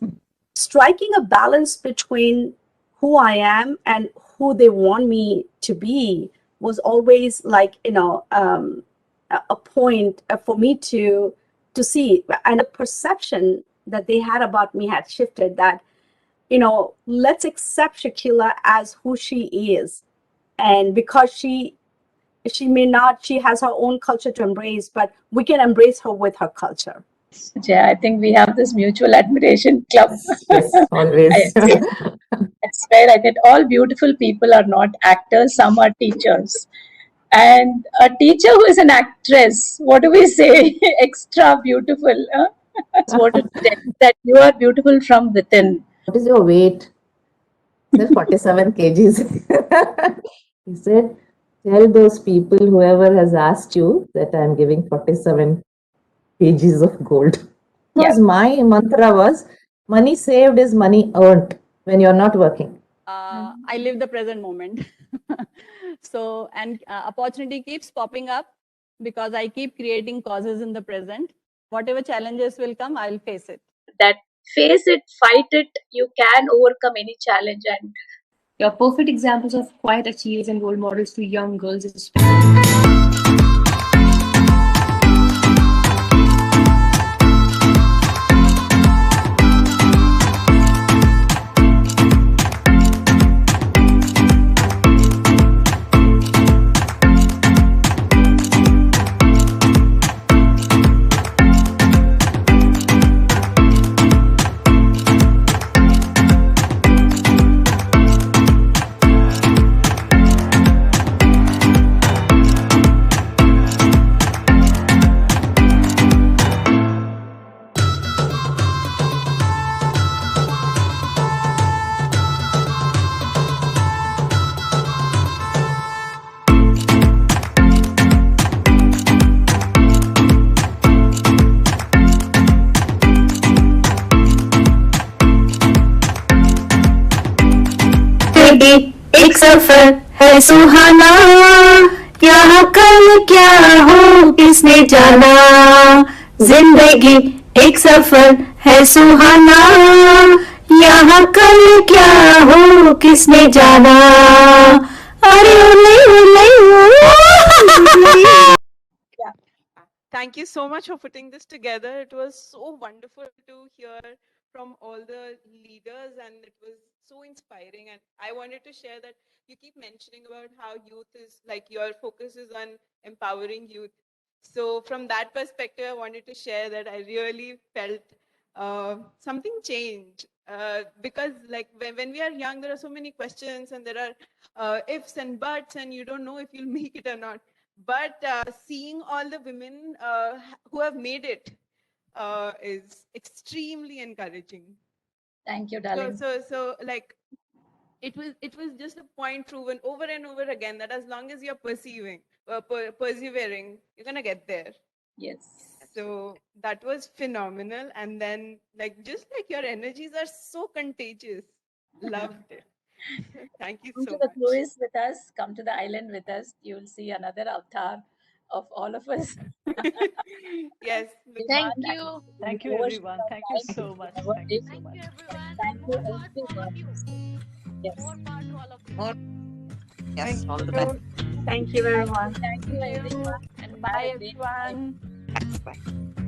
Striking a balance between who I am and who they want me to be was always like, a point for me to see, and the perception that they had about me had shifted, that let's accept Shakila as who she is, and because she may not, she has her own culture to embrace, but we can embrace her with her culture. Yeah, I think we have this mutual admiration club. Yes, always. I swear that all beautiful people are not actors, some are teachers. And a teacher who is an actress, what do we say? Extra beautiful. Huh? That's what it is, that you are beautiful from within. What is your weight? He said 47 kgs. He said, tell those people, whoever has asked you, that I'm giving 47 kgs of gold. Because my mantra was, money saved is money earned when you're not working. I live the present moment. So, and opportunity keeps popping up because I keep creating causes in the present. Whatever challenges will come, I'll face it. That face it, fight it, you can overcome any challenge. And You're perfect examples of quiet achievers and role models to young girls. एक सफर है सुहाना, यहाँ कल क्या हो किसने जाना। जिंदगी एक सफर है सुहाना, यहाँ कल क्या हो किसने जाना। अरे उले उले Yeah. Thank you so much for putting this together. It was so wonderful to hear from all the leaders, and it was so inspiring. And I wanted to share that you keep mentioning about how youth is like your focus is on empowering youth. So from that perspective, I wanted to share that I really felt something change because like when we are young, there are so many questions and there are ifs and buts, and you don't know if you'll make it or not. But seeing all the women who have made it is extremely encouraging. thank you, darling. So like it was just a point proven over and over again that as long as you're persevering, you're gonna get there. Yes. So that was phenomenal. And then like just like your energies are so contagious. Loved it. Thank you Come so to the much. cruise with us, come to the island with us. You will see another avatar of all of us. Yes. Thank you. Thank you, everyone. Thank you so much. Thank you so much. Thank you, everyone. Yes. Yes, all the best. Thank you, everyone. Thank you, everyone. And bye, everyone. Bye.